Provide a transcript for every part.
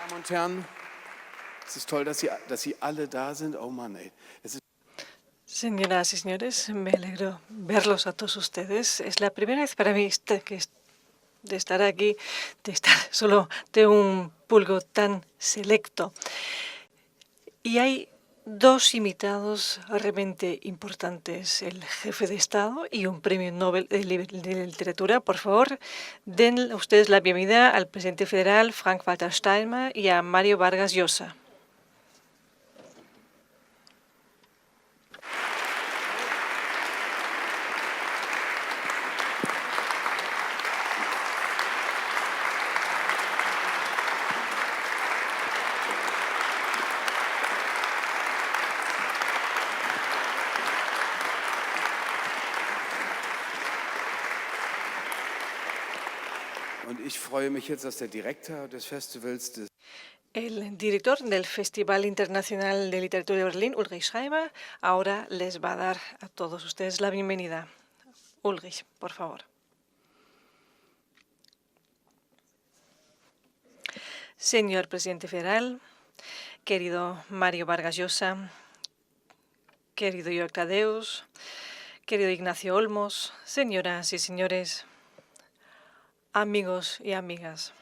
Damen und Herren, es ist toll, dass Sie alle da sind. Oh Mann, ey. Señoras y señores, me alegro verlos a todos ustedes. Es la primera vez para mí de estar aquí, de estar solo de un público tan selecto. Y hay dos invitados realmente importantes, el jefe de Estado y un premio Nobel de Literatura. Por favor, den ustedes la bienvenida al presidente federal Frank-Walter Steinmeier y a Mario Vargas Llosa. Und ich freue mich jetzt, dass der Direktor des Festivals, El director del Festival Internacional de Literatura de Berlín, Ulrich Schreiber, ahora les va a dar a todos ustedes la bienvenida. Ulrich, por favor. Señor presidente federal, querido Mario Vargas Llosa, querido Jörg Tadeus, querido Ignacio Olmos, señoras y señores, amigos y amigas.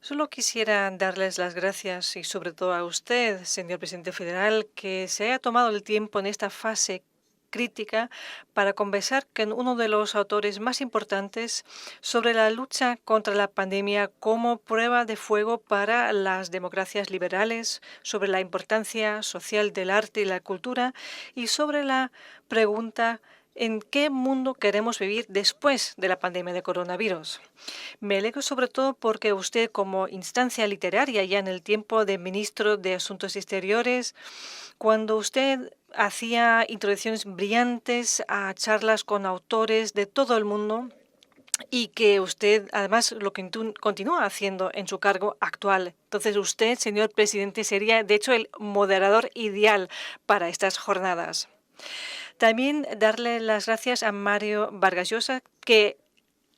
Solo quisiera darles las gracias y sobre todo a usted, señor presidente federal, que se haya tomado el tiempo en esta fase crítica para conversar con uno de los autores más importantes sobre la lucha contra la pandemia como prueba de fuego para las democracias liberales, sobre la importancia social del arte y la cultura y sobre la pregunta ¿en qué mundo queremos vivir después de la pandemia de coronavirus? Me alegro sobre todo porque usted, como instancia literaria ya en el tiempo de ministro de Asuntos Exteriores, cuando usted hacía introducciones brillantes a charlas con autores de todo el mundo, y que usted además lo que continúa haciendo en su cargo actual. Entonces usted, señor presidente, sería de hecho el moderador ideal para estas jornadas. También darle las gracias a Mario Vargas Llosa, que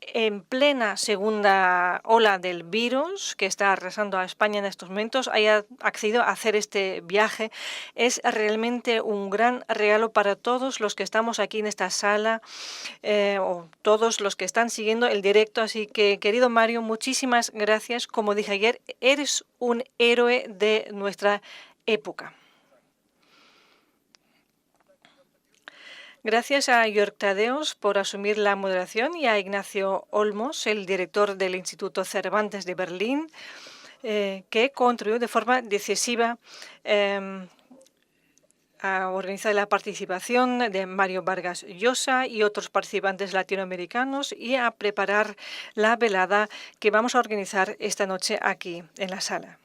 en plena segunda ola del virus que está arrasando a España en estos momentos, haya accedido a hacer este viaje. Es realmente un gran regalo para todos los que estamos aquí en esta sala o todos los que están siguiendo el directo. Así que, querido Mario, muchísimas gracias. Como dije ayer, eres un héroe de nuestra época. Gracias a Jörg Tadeus por asumir la moderación y a Ignacio Olmos, el director del Instituto Cervantes de Berlín, que contribuyó de forma decisiva a organizar la participación de Mario Vargas Llosa y otros participantes latinoamericanos y a preparar la velada que vamos a organizar esta noche aquí en la sala.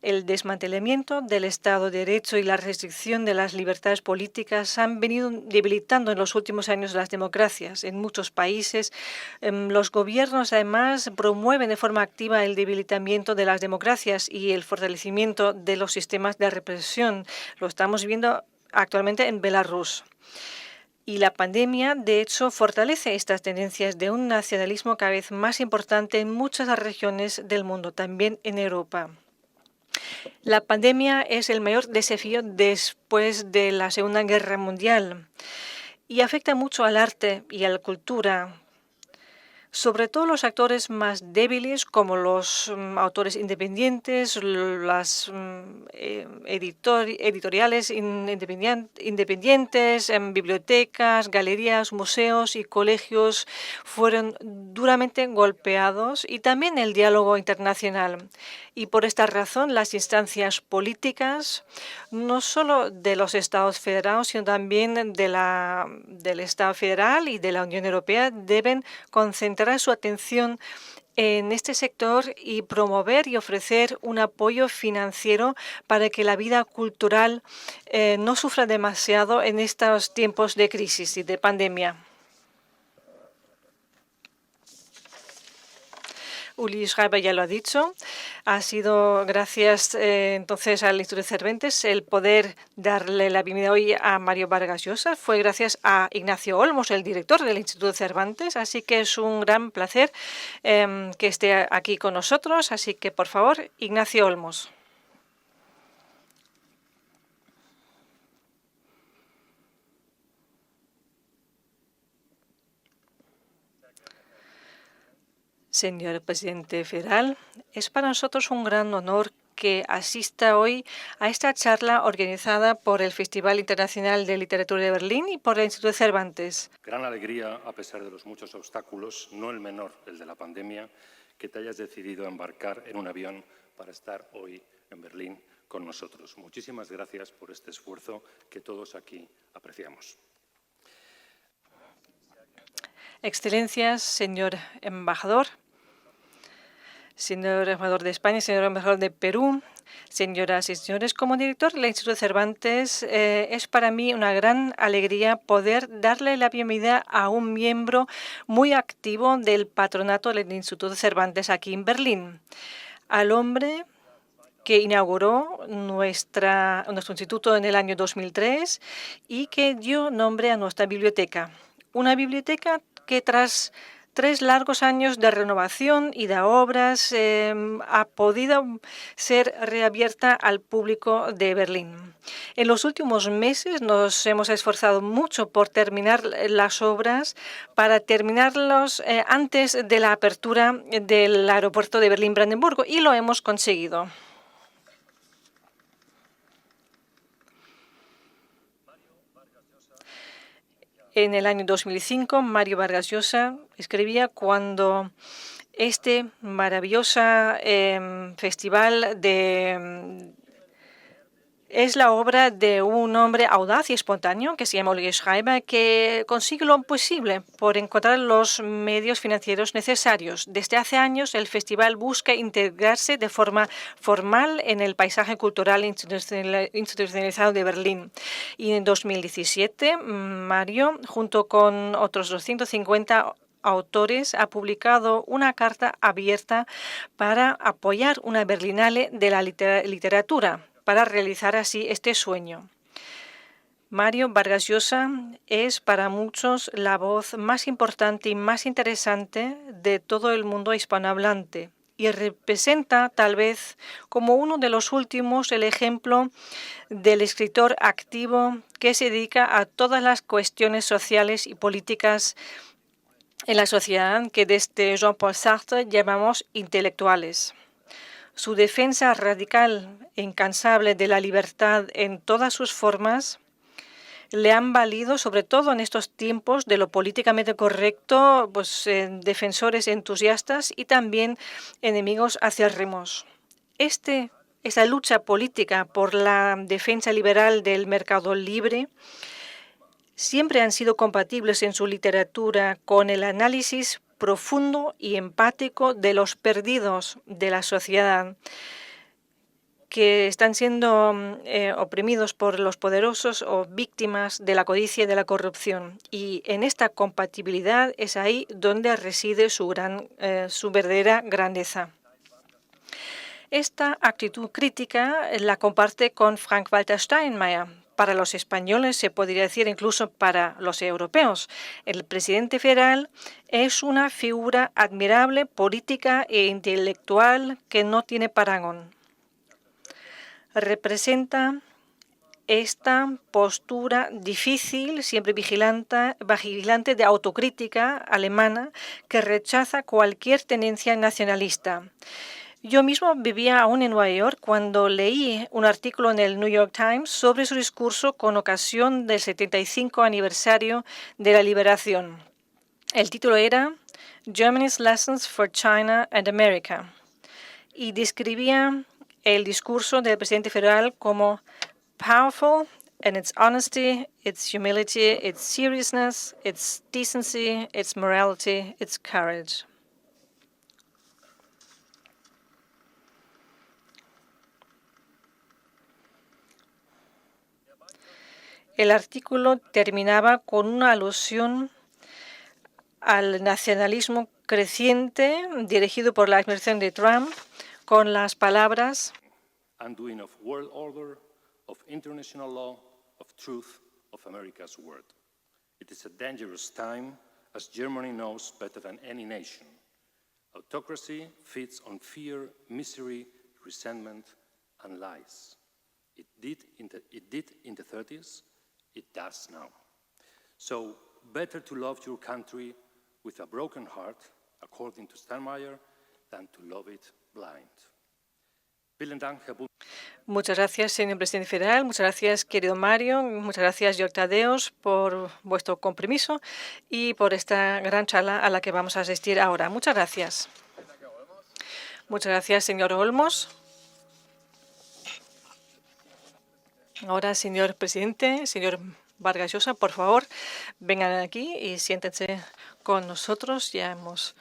El desmantelamiento del Estado de Derecho y la restricción de las libertades políticas han venido debilitando en los últimos años las democracias. En muchos países, los gobiernos además promueven de forma activa el debilitamiento de las democracias y el fortalecimiento de los sistemas de represión. Lo estamos viendo actualmente en Belarus. Y la pandemia, de hecho, fortalece estas tendencias de un nacionalismo cada vez más importante en muchas regiones del mundo, también en Europa. La pandemia es el mayor desafío después de la Segunda Guerra Mundial y afecta mucho al arte y a la cultura, sobre todo los actores más débiles como los autores independientes, las editoriales independientes, bibliotecas, galerías, museos y colegios fueron duramente golpeados y también el diálogo internacional. Y por esta razón las instancias políticas, no solo de los Estados federados, sino también del Estado federal y de la Unión Europea, deben concentrar su atención en este sector y promover y ofrecer un apoyo financiero para que la vida cultural no sufra demasiado en estos tiempos de crisis y de pandemia. Uli Schreiber ya lo ha dicho. Ha sido gracias entonces al Instituto Cervantes el poder darle la bienvenida hoy a Mario Vargas Llosa. Fue gracias a Ignacio Olmos, el director del Instituto Cervantes. Así que es un gran placer que esté aquí con nosotros. Así que, por favor, Ignacio Olmos. Señor presidente federal, es para nosotros un gran honor que asista hoy a esta charla organizada por el Festival Internacional de Literatura de Berlín y por el Instituto Cervantes. Gran alegría, a pesar de los muchos obstáculos, no el menor, el de la pandemia, que te hayas decidido a embarcar en un avión para estar hoy en Berlín con nosotros. Muchísimas gracias por este esfuerzo que todos aquí apreciamos. Excelencias, señor embajador de España, señor embajador de Perú, señoras y señores, como director del Instituto Cervantes, es para mí una gran alegría poder darle la bienvenida a un miembro muy activo del patronato del Instituto Cervantes aquí en Berlín, al hombre que inauguró nuestro instituto en el año 2003 y que dio nombre a nuestra biblioteca. Una biblioteca que tras 3 largos años de renovación y de obras ha podido ser reabierta al público de Berlín. En los últimos meses nos hemos esforzado mucho por terminar las obras, para terminarlos antes de la apertura del aeropuerto de Berlín-Brandenburgo, y lo hemos conseguido. En el año 2005, Mario Vargas Llosa escribía: cuando este maravilloso festival es la obra de un hombre audaz y espontáneo que se llama Uli Schreiber, que consigue lo imposible por encontrar los medios financieros necesarios. Desde hace años, el festival busca integrarse de forma formal en el paisaje cultural institucionalizado de Berlín. Y en 2017, Mario, junto con otros 250 autores, ha publicado una carta abierta para apoyar una Berlinale de la literatura, para realizar así este sueño. Mario Vargas Llosa es para muchos la voz más importante y más interesante de todo el mundo hispanohablante y representa tal vez como uno de los últimos el ejemplo del escritor activo que se dedica a todas las cuestiones sociales y políticas en la sociedad que desde Jean-Paul Sartre llamamos intelectuales. Su defensa radical e incansable de la libertad en todas sus formas le han valido, sobre todo en estos tiempos de lo políticamente correcto, defensores entusiastas y también enemigos acérrimos. Esta lucha política por la defensa liberal del mercado libre siempre han sido compatibles en su literatura con el análisis profundo y empático de los perdidos de la sociedad, que están siendo oprimidos por los poderosos o víctimas de la codicia y de la corrupción. Y en esta compatibilidad es ahí donde reside su verdadera grandeza. Esta actitud crítica la comparte con Frank-Walter Steinmeier. Para los españoles, se podría decir incluso para los europeos, el presidente federal es una figura admirable, política e intelectual que no tiene parangón. Representa esta postura difícil, siempre vigilante de autocrítica alemana que rechaza cualquier tendencia nacionalista. Yo mismo vivía aún en Nueva York cuando leí un artículo en el New York Times sobre su discurso con ocasión del 75 aniversario de la liberación. El título era Germany's Lessons for China and America y describía el discurso del presidente federal como powerful in its honesty, its humility, its seriousness, its decency, its morality, its courage. El artículo terminaba con una alusión al nacionalismo creciente dirigido por la administración de Trump con las palabras undoing of world order, of international law, of truth, of America's word. It is a dangerous time, as Germany knows better than any nation. Autocracy feeds on fear, misery, resentment, and lies. It did in the 30s, it does now. So, better to love your country with a broken heart, according to Steinmeier, than to love it blind. Vielen Dank, Herr Bundeskanzler. Muchas gracias, señor presidente federal. Muchas gracias, querido Mario. Muchas gracias, Jörg Thaddeus, por vuestro compromiso y por esta gran charla a la que vamos a asistir ahora. Muchas gracias. Muchas gracias, señor Olmos. Ahora, señor presidente, señor Vargas Llosa, por favor, vengan aquí y siéntense con nosotros. Ya hemos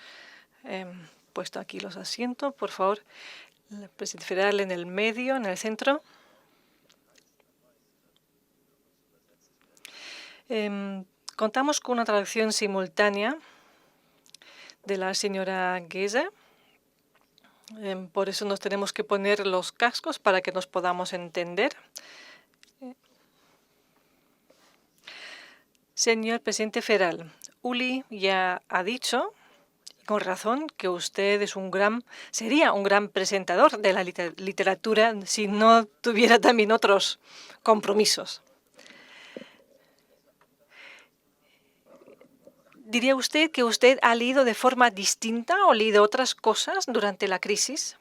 puesto aquí los asientos. Por favor, el presidente federal en el medio, en el centro. Contamos con una traducción simultánea de la señora Geyser. Por eso nos tenemos que poner los cascos para que nos podamos entender. Señor presidente federal, Uli ya ha dicho, con razón, que usted es sería un gran presentador de la literatura si no tuviera también otros compromisos. ¿Diría usted que usted ha leído de forma distinta o leído otras cosas durante la crisis?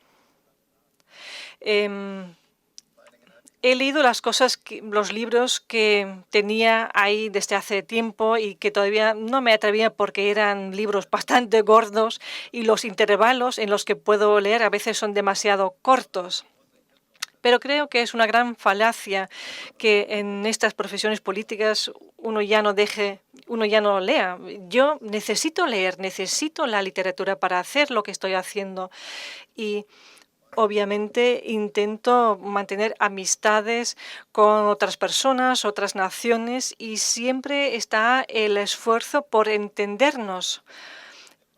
He leído los libros que tenía ahí desde hace tiempo y que todavía no me atrevía porque eran libros bastante gordos y los intervalos en los que puedo leer a veces son demasiado cortos. Pero creo que es una gran falacia que en estas profesiones políticas uno ya no lea. Yo necesito leer, necesito la literatura para hacer lo que estoy haciendo y obviamente intento mantener amistades con otras personas, otras naciones y siempre está el esfuerzo por entendernos.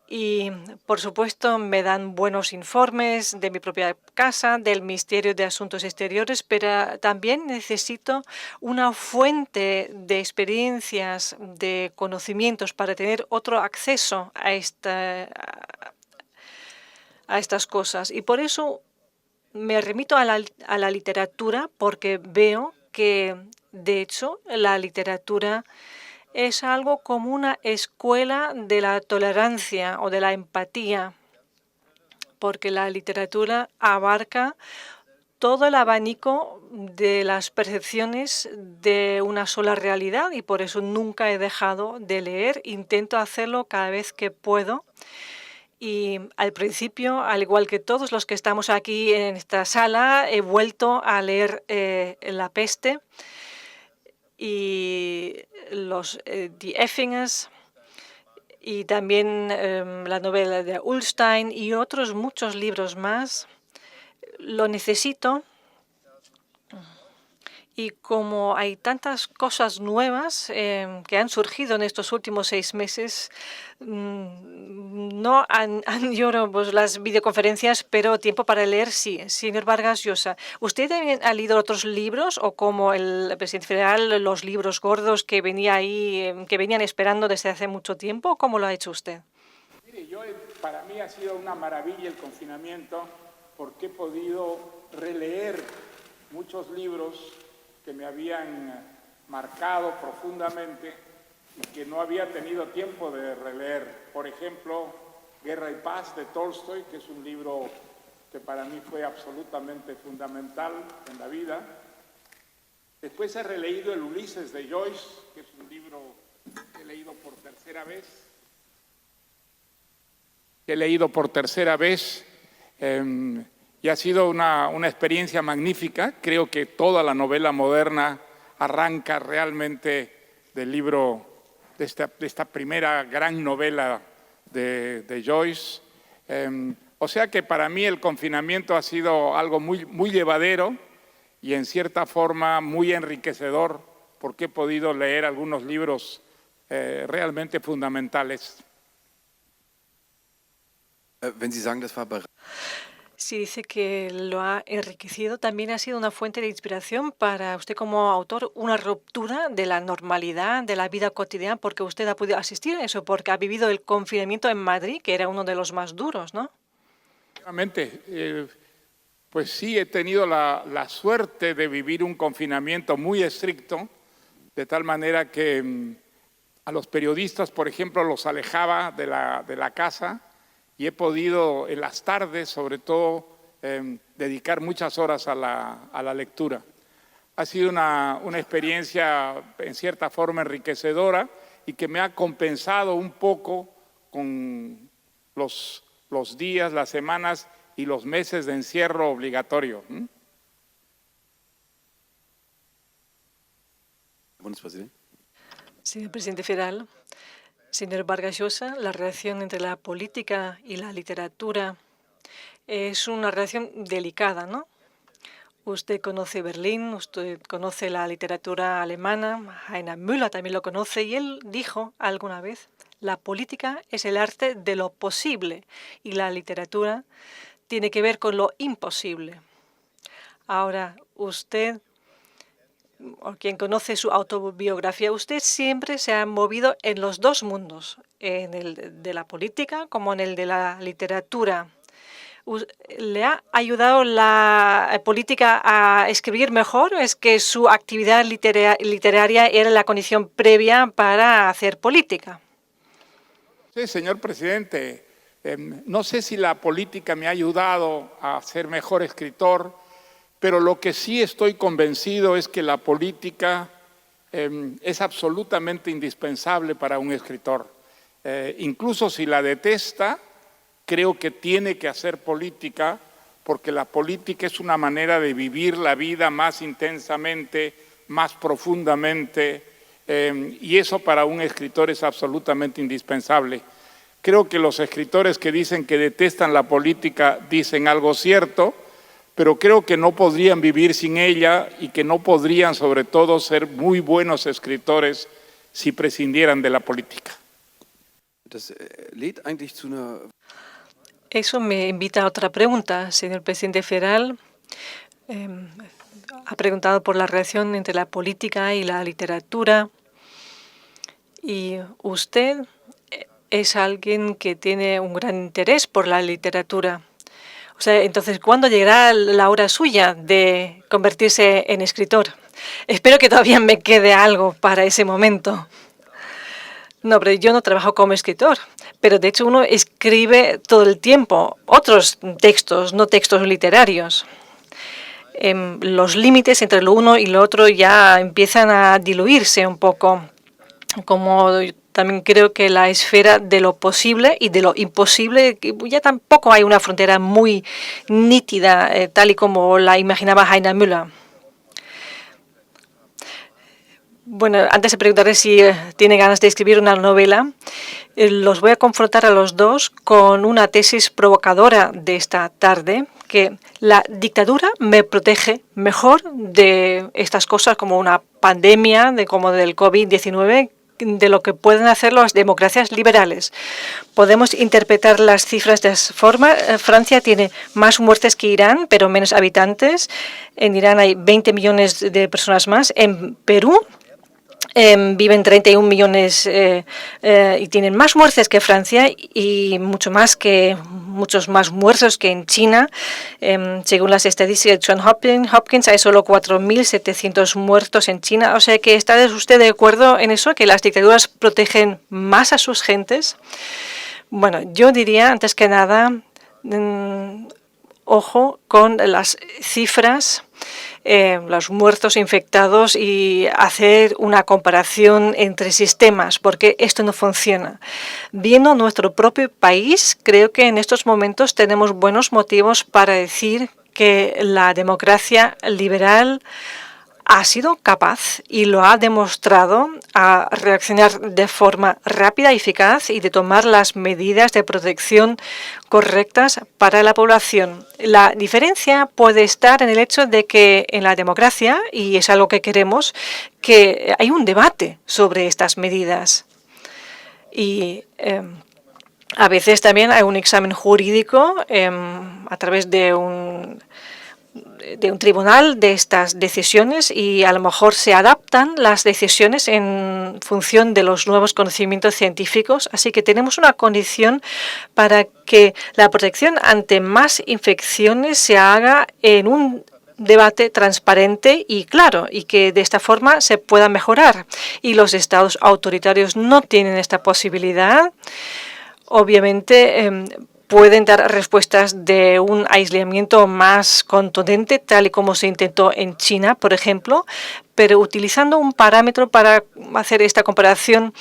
Y, por supuesto, me dan buenos informes de mi propia casa, del Ministerio de Asuntos Exteriores, pero también necesito una fuente de experiencias, de conocimientos para tener otro acceso a estas cosas. Y por eso me remito a la literatura porque veo que, de hecho, la literatura es algo como una escuela de la tolerancia o de la empatía, porque la literatura abarca todo el abanico de las percepciones de una sola realidad y por eso nunca he dejado de leer. Intento hacerlo cada vez que puedo. Y al principio, al igual que todos los que estamos aquí en esta sala, he vuelto a leer La peste y los Die Effingers y también la novela de Ullstein y otros muchos libros más. Lo necesito. Y como hay tantas cosas nuevas que han surgido en estos últimos 6 meses, no añoro las videoconferencias, pero tiempo para leer sí. Señor Vargas Llosa, ¿usted también ha leído otros libros o como el presidente federal los libros gordos que venían esperando desde hace mucho tiempo? ¿Cómo lo ha hecho usted? Mire, para mí ha sido una maravilla el confinamiento porque he podido releer muchos libros que me habían marcado profundamente y que no había tenido tiempo de releer. Por ejemplo, Guerra y Paz de Tolstoy, que es un libro que para mí fue absolutamente fundamental en la vida. Después he releído el Ulises de Joyce, que es un libro que he leído por tercera vez. Y ha sido una experiencia magnífica. Creo que toda la novela moderna arranca realmente del libro, de esta primera gran novela de Joyce. O sea que para mí el confinamiento ha sido algo muy llevadero y en cierta forma muy enriquecedor porque he podido leer algunos libros realmente fundamentales. Wenn Sie sagen, das war Si dice que lo ha enriquecido, también ha sido una fuente de inspiración para usted como autor, una ruptura de la normalidad, de la vida cotidiana, porque usted ha podido asistir a eso, porque ha vivido el confinamiento en Madrid, que era uno de los más duros, ¿no? Realmente, pues sí, he tenido la suerte de vivir un confinamiento muy estricto, de tal manera que a los periodistas, por ejemplo, los alejaba de la casa y he podido en las tardes, sobre todo, dedicar muchas horas a la lectura. Ha sido una experiencia en cierta forma enriquecedora y que me ha compensado un poco con los días, las semanas y los meses de encierro obligatorio. Bundespräsident. Señor presidente federal, señor Vargas Llosa, la relación entre la política y la literatura es una relación delicada, ¿no? Usted conoce Berlín, usted conoce la literatura alemana, Heiner Müller también lo conoce, y él dijo alguna vez, la política es el arte de lo posible y la literatura tiene que ver con lo imposible. Ahora, usted, o quien conoce su autobiografía, usted siempre se ha movido en los dos mundos, en el de la política como en el de la literatura. ¿Le ha ayudado la política a escribir mejor? ¿Es que su actividad literaria era la condición previa para hacer política? Sí, señor presidente, no sé si la política me ha ayudado a ser mejor escritor, pero lo que sí estoy convencido es que la política es absolutamente indispensable para un escritor. Incluso si la detesta, creo que tiene que hacer política, porque la política es una manera de vivir la vida más intensamente, más profundamente, y eso para un escritor es absolutamente indispensable. Creo que los escritores que dicen que detestan la política dicen algo cierto, pero creo que no podrían vivir sin ella y que no podrían, sobre todo, ser muy buenos escritores si prescindieran de la política. Das lädt eigentlich zu einer Eso me invita a otra pregunta, señor presidente federal. Ha preguntado por la relación entre la política y la literatura. Y usted es alguien que tiene un gran interés por la literatura. O sea, entonces, ¿cuándo llegará la hora suya de convertirse en escritor? Espero que todavía me quede algo para ese momento. No, pero yo no trabajo como escritor, pero de hecho uno escribe todo el tiempo otros textos, no textos literarios. Los límites entre lo uno y lo otro ya empiezan a diluirse un poco, como también creo que la esfera de lo posible y de lo imposible, ya tampoco hay una frontera muy nítida, tal y como la imaginaba Heiner Müller. Bueno, antes de preguntarle si tiene ganas de escribir una novela, los voy a confrontar a los dos con una tesis provocadora de esta tarde, que la dictadura me protege mejor de estas cosas como una pandemia, como del COVID-19, de lo que pueden hacer las democracias liberales. Podemos interpretar las cifras de esa forma. Francia tiene más muertes que Irán, pero menos habitantes. En Irán hay 20 millones de personas más. En Perú viven 31 millones y tienen más muertes que Francia y muchos más muertos que en China. Según las estadísticas de Johns Hopkins, hay solo 4.700 muertos en China. O sea que ¿está usted de acuerdo en eso, que las dictaduras protegen más a sus gentes? Bueno, yo diría, antes que nada, ojo con las cifras, los muertos infectados y hacer una comparación entre sistemas, porque esto no funciona. Viendo nuestro propio país, creo que en estos momentos tenemos buenos motivos para decir que la democracia liberal ha sido capaz y lo ha demostrado a reaccionar de forma rápida y eficaz y de tomar las medidas de protección correctas para la población. La diferencia puede estar en el hecho de que en la democracia, y es algo que queremos, que hay un debate sobre estas medidas. Y A veces también hay un examen jurídico a través de un tribunal de estas decisiones y a lo mejor se adaptan las decisiones en función de los nuevos conocimientos científicos. Así que tenemos una condición para que la protección ante más infecciones se haga en un debate transparente y claro, y que de esta forma se pueda mejorar. Y los estados autoritarios no tienen esta posibilidad. Obviamente, pueden dar respuestas de un aislamiento más contundente, tal y como se intentó en China, por ejemplo, pero utilizando un parámetro para hacer esta comparación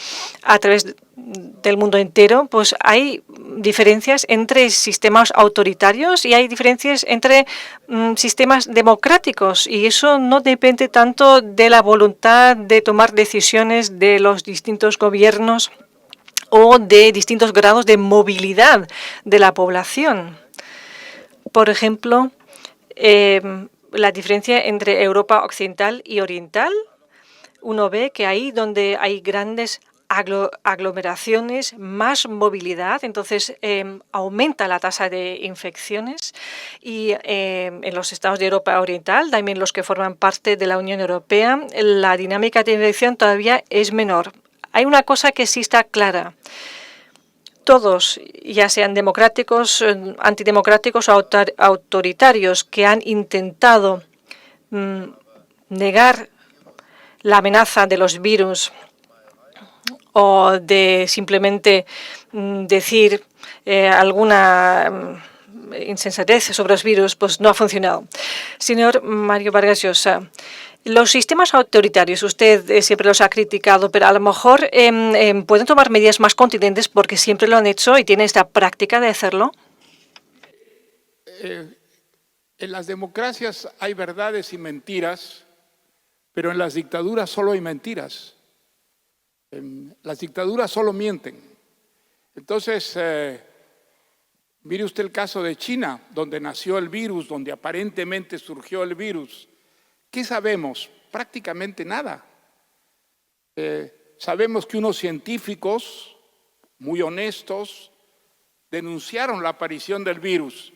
a través del mundo entero, pues hay diferencias entre sistemas autoritarios y hay diferencias entre sistemas democráticos, y eso no depende tanto de la voluntad de tomar decisiones de los distintos gobiernos o de distintos grados de movilidad de la población. Por ejemplo, la diferencia entre Europa occidental y oriental, uno ve que ahí donde hay grandes aglomeraciones, más movilidad, entonces aumenta la tasa de infecciones, y en los estados de Europa Oriental, también los que forman parte de la Unión Europea, la dinámica de infección todavía es menor. Hay una cosa que sí está clara. Todos, ya sean democráticos, antidemocráticos o autoritarios, que han intentado negar la amenaza de los virus o de simplemente decir alguna insensatez sobre los virus, pues no ha funcionado. Señor Mario Vargas Llosa, los sistemas autoritarios, usted siempre los ha criticado, pero a lo mejor pueden tomar medidas más contundentes porque siempre lo han hecho y tienen esta práctica de hacerlo. En las democracias hay verdades y mentiras, pero en las dictaduras solo hay mentiras. Las dictaduras solo mienten. Entonces, mire usted el caso de China, donde nació el virus, donde aparentemente surgió el virus. ¿Qué sabemos? Prácticamente nada. Sabemos que unos científicos muy honestos denunciaron la aparición del virus.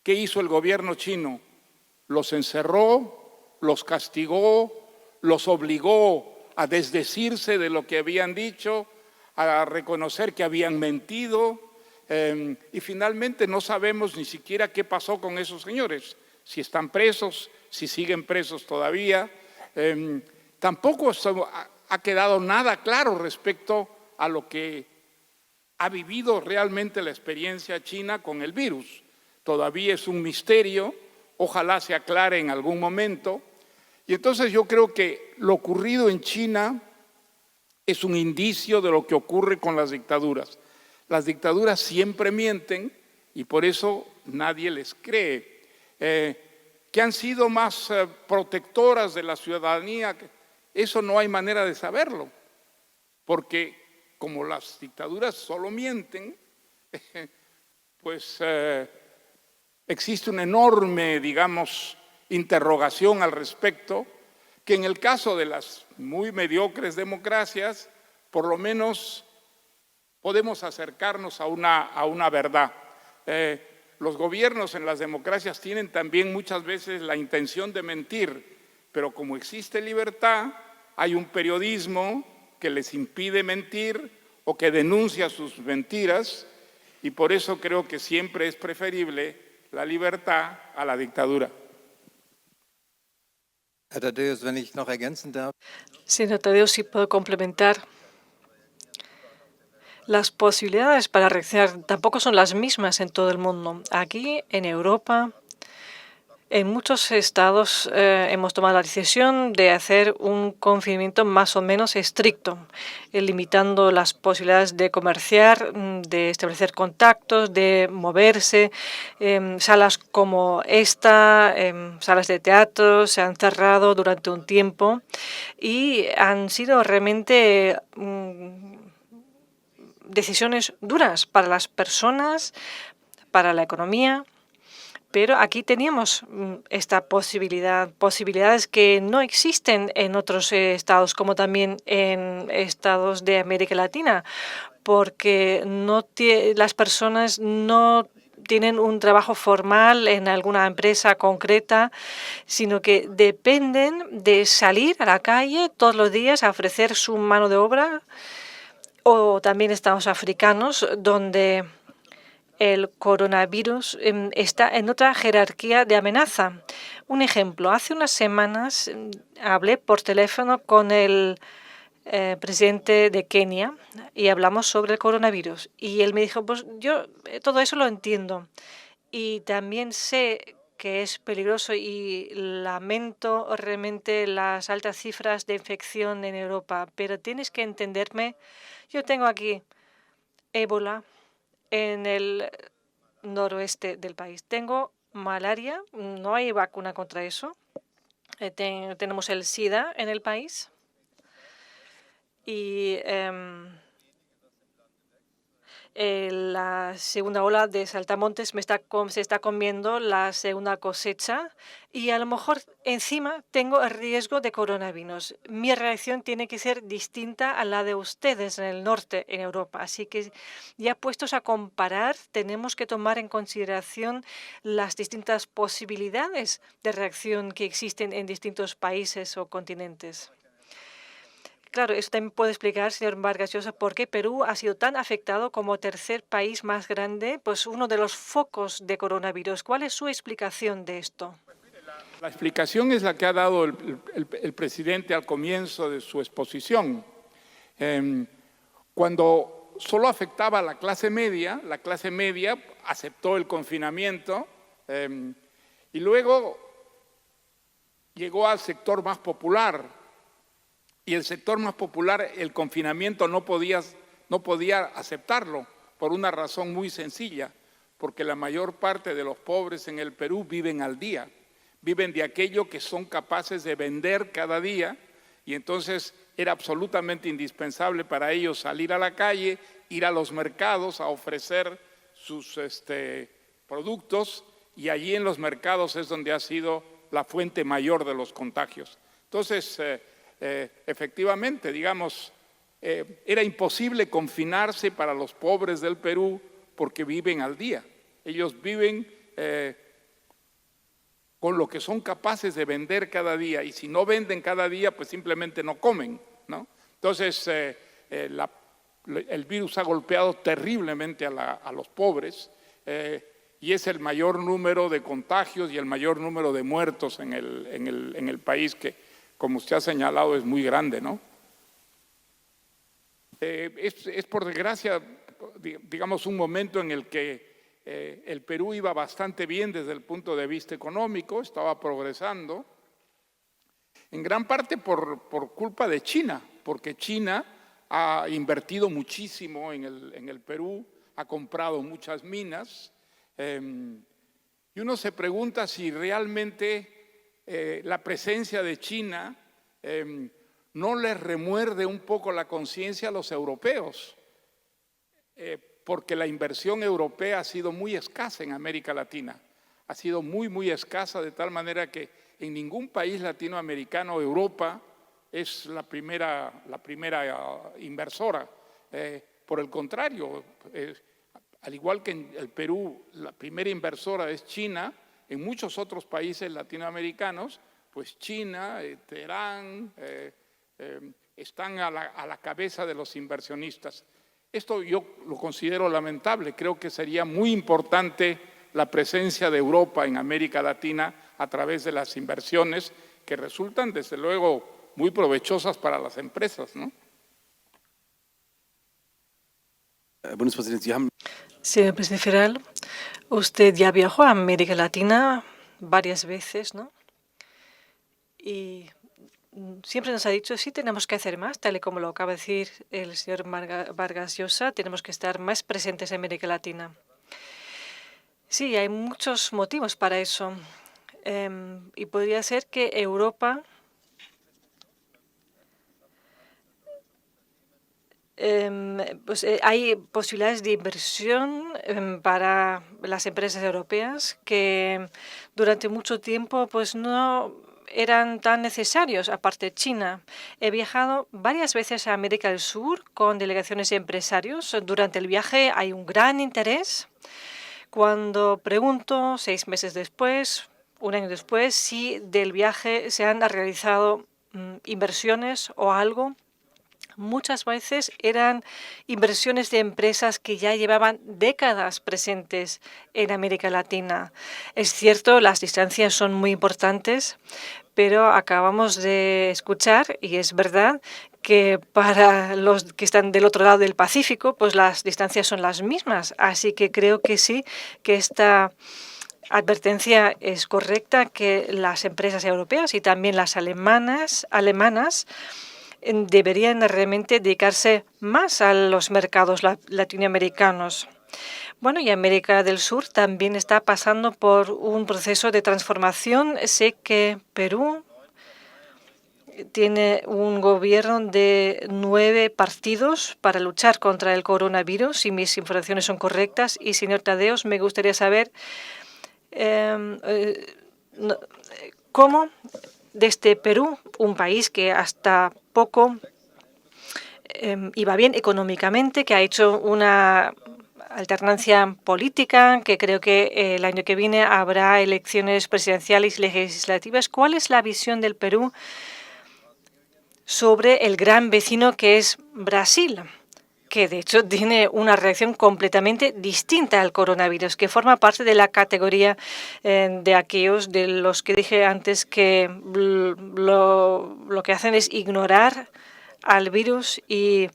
¿Qué hizo el gobierno chino? Los encerró, los castigó, los obligó a desdecirse de lo que habían dicho, a reconocer que habían mentido, y finalmente no sabemos ni siquiera qué pasó con esos señores, si están presos, si siguen presos todavía. Tampoco ha quedado nada claro respecto a lo que ha vivido realmente la experiencia china con el virus. Todavía es un misterio, ojalá se aclare en algún momento. Y entonces yo creo que lo ocurrido en China es un indicio de lo que ocurre con las dictaduras. Las dictaduras siempre mienten y por eso nadie les cree. Que han sido más protectoras de la ciudadanía, eso no hay manera de saberlo, porque como las dictaduras solo mienten, pues existe una enorme, digamos, interrogación al respecto, que en el caso de las muy mediocres democracias, por lo menos podemos acercarnos a una verdad. Los gobiernos en las democracias tienen también muchas veces la intención de mentir, pero como existe libertad, hay un periodismo que les impide mentir o que denuncia sus mentiras, y por eso creo que siempre es preferible la libertad a la dictadura. Herr Thaddäus, wenn ich noch ergänzen darf. Señor Tadeusz, si puedo complementar. Las posibilidades para reaccionar tampoco son las mismas en todo el mundo. Aquí, en Europa, en muchos estados hemos tomado la decisión de hacer un confinamiento más o menos estricto, limitando las posibilidades de comerciar, de establecer contactos, de moverse. Salas como esta, salas de teatro, se han cerrado durante un tiempo y han sido realmente decisiones duras para las personas, para la economía. Pero aquí teníamos esta posibilidades que no existen en otros estados, como también en estados de América Latina, porque las personas no tienen un trabajo formal en alguna empresa concreta, sino que dependen de salir a la calle todos los días a ofrecer su mano de obra, o también estados africanos, donde el coronavirus está en otra jerarquía de amenaza. Un ejemplo, hace unas semanas hablé por teléfono con el presidente de Kenia y hablamos sobre el coronavirus. Y él me dijo, pues yo todo eso lo entiendo y también sé que es peligroso y lamento realmente las altas cifras de infección en Europa, pero tienes que entenderme, yo tengo aquí ébola en el noroeste del país. Tengo malaria, no hay vacuna contra eso. Tenemos el SIDA en el país y la segunda ola de saltamontes se está comiendo la segunda cosecha y a lo mejor encima tengo el riesgo de coronavirus. Mi reacción tiene que ser distinta a la de ustedes en el norte, en Europa. Así que ya puestos a comparar, tenemos que tomar en consideración las distintas posibilidades de reacción que existen en distintos países o continentes. Claro, eso también puede explicar, señor Vargas Llosa, por qué Perú ha sido tan afectado como tercer país más grande, pues uno de los focos de coronavirus. ¿Cuál es su explicación de esto? La explicación es la que ha dado el presidente al comienzo de su exposición. Cuando solo afectaba a la clase media aceptó el confinamiento y luego llegó al sector más popular. Y el sector más popular, el confinamiento no podía aceptarlo por una razón muy sencilla, porque la mayor parte de los pobres en el Perú viven al día, viven de aquello que son capaces de vender cada día, y entonces era absolutamente indispensable para ellos salir a la calle, ir a los mercados a ofrecer sus productos, y allí en los mercados es donde ha sido la fuente mayor de los contagios. Entonces, efectivamente, digamos, era imposible confinarse para los pobres del Perú porque viven al día. Ellos viven con lo que son capaces de vender cada día y si no venden cada día, pues simplemente no comen, ¿no? Entonces, el virus ha golpeado terriblemente a los pobres y es el mayor número de contagios y el mayor número de muertos en el país que, como usted ha señalado, es muy grande, ¿no? Es por desgracia, digamos, un momento en el que el Perú iba bastante bien desde el punto de vista económico, estaba progresando, en gran parte por culpa de China, porque China ha invertido muchísimo en el Perú, ha comprado muchas minas, y uno se pregunta si realmente la presencia de China no les remuerde un poco la conciencia a los europeos, porque la inversión europea ha sido muy escasa en América Latina, ha sido muy escasa, de tal manera que en ningún país latinoamericano Europa es la primera inversora. Por el contrario, al igual que en el Perú, la primera inversora es China. En muchos otros países latinoamericanos, pues China, Teherán, están a la cabeza de los inversionistas. Esto yo lo considero lamentable. Creo que sería muy importante la presencia de Europa en América Latina a través de las inversiones que resultan, desde luego, muy provechosas para las empresas, ¿no? Señor presidente federal, usted ya viajó a América Latina varias veces, ¿no? Y siempre nos ha dicho, sí, tenemos que hacer más, tal y como lo acaba de decir el señor Vargas Llosa, tenemos que estar más presentes en América Latina. Sí, hay muchos motivos para eso. Y podría ser que Europa hay posibilidades de inversión para las empresas europeas que durante mucho tiempo pues no eran tan necesarios, aparte de China. He viajado varias veces a América del Sur con delegaciones de empresarios. Durante el viaje hay un gran interés. Cuando pregunto 6 meses después, un año después, si del viaje se han realizado inversiones o algo, muchas veces eran inversiones de empresas que ya llevaban décadas presentes en América Latina. Es cierto, las distancias son muy importantes, pero acabamos de escuchar, y es verdad, que para los que están del otro lado del Pacífico, pues las distancias son las mismas. Así que creo que sí, que esta advertencia es correcta, que las empresas europeas y también las alemanas deberían realmente dedicarse más a los mercados latinoamericanos. Bueno, y América del Sur también está pasando por un proceso de transformación. Sé que Perú tiene un gobierno de 9 partidos para luchar contra el coronavirus, si mis informaciones son correctas. Y, señor Tadeos, me gustaría saber cómo desde Perú, un país que hasta poco iba bien económicamente, que ha hecho una alternancia política, que creo que el año que viene habrá elecciones presidenciales y legislativas. ¿Cuál es la visión del Perú sobre el gran vecino que es Brasil, que de hecho tiene una reacción completamente distinta al coronavirus, que forma parte de la categoría de aquellos de los que dije antes que lo que hacen es ignorar al virus y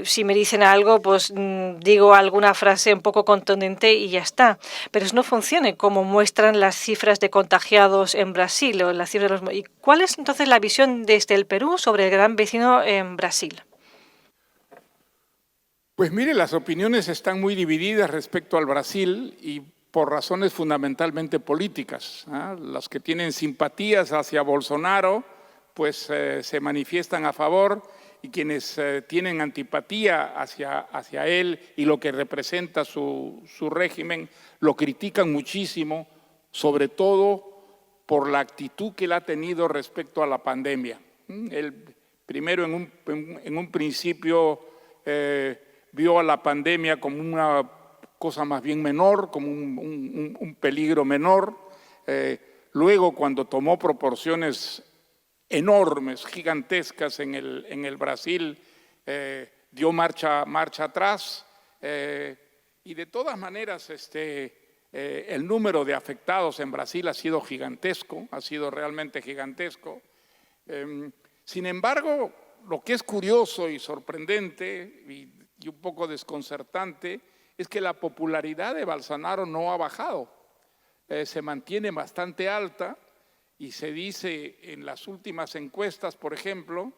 si me dicen algo, pues digo alguna frase un poco contundente y ya está. Pero eso no funciona como muestran las cifras de contagiados en Brasil o las cifras de los... ¿Y cuál es entonces la visión desde el Perú sobre el gran vecino en Brasil? Pues mire, las opiniones están muy divididas respecto al Brasil y por razones fundamentalmente políticas. Las que tienen simpatías hacia Bolsonaro, pues se manifiestan a favor, y quienes tienen antipatía hacia él y lo que representa su régimen, lo critican muchísimo, sobre todo por la actitud que él ha tenido respecto a la pandemia. Él primero en un principio vio a la pandemia como una cosa más bien menor, como un peligro menor. Luego, cuando tomó proporciones enormes, gigantescas en el Brasil, dio marcha atrás. Y de todas maneras, el número de afectados en Brasil ha sido gigantesco, ha sido realmente gigantesco. Sin embargo, lo que es curioso y sorprendente y un poco desconcertante es que la popularidad de Bolsonaro no ha bajado, se mantiene bastante alta y se dice en las últimas encuestas, por ejemplo,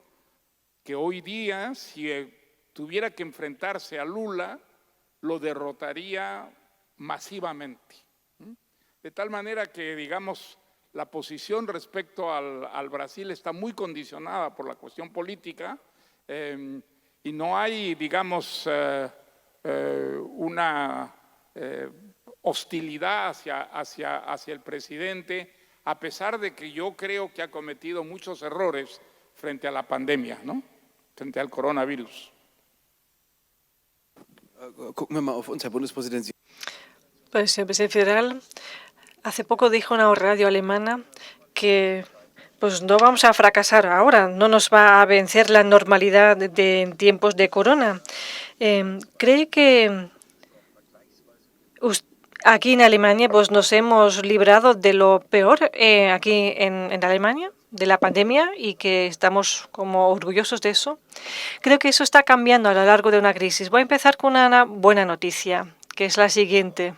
que hoy día si tuviera que enfrentarse a Lula, lo derrotaría masivamente. De tal manera que, digamos, la posición respecto al Brasil está muy condicionada por la cuestión política y no hay, digamos, una hostilidad hacia el presidente, a pesar de que yo creo que ha cometido muchos errores frente a la pandemia, ¿no? Frente al coronavirus. Gucken wir mal auf uns, Herr Bundespräsident. Pues el presidente federal hace poco dijo en una radio alemana que pues no vamos a fracasar ahora, no nos va a vencer la normalidad en tiempos de corona. ¿Cree que aquí en Alemania pues nos hemos librado de lo peor aquí en Alemania, de la pandemia, y que estamos como orgullosos de eso? Creo que eso está cambiando a lo largo de una crisis. Voy a empezar con una buena noticia, que es la siguiente.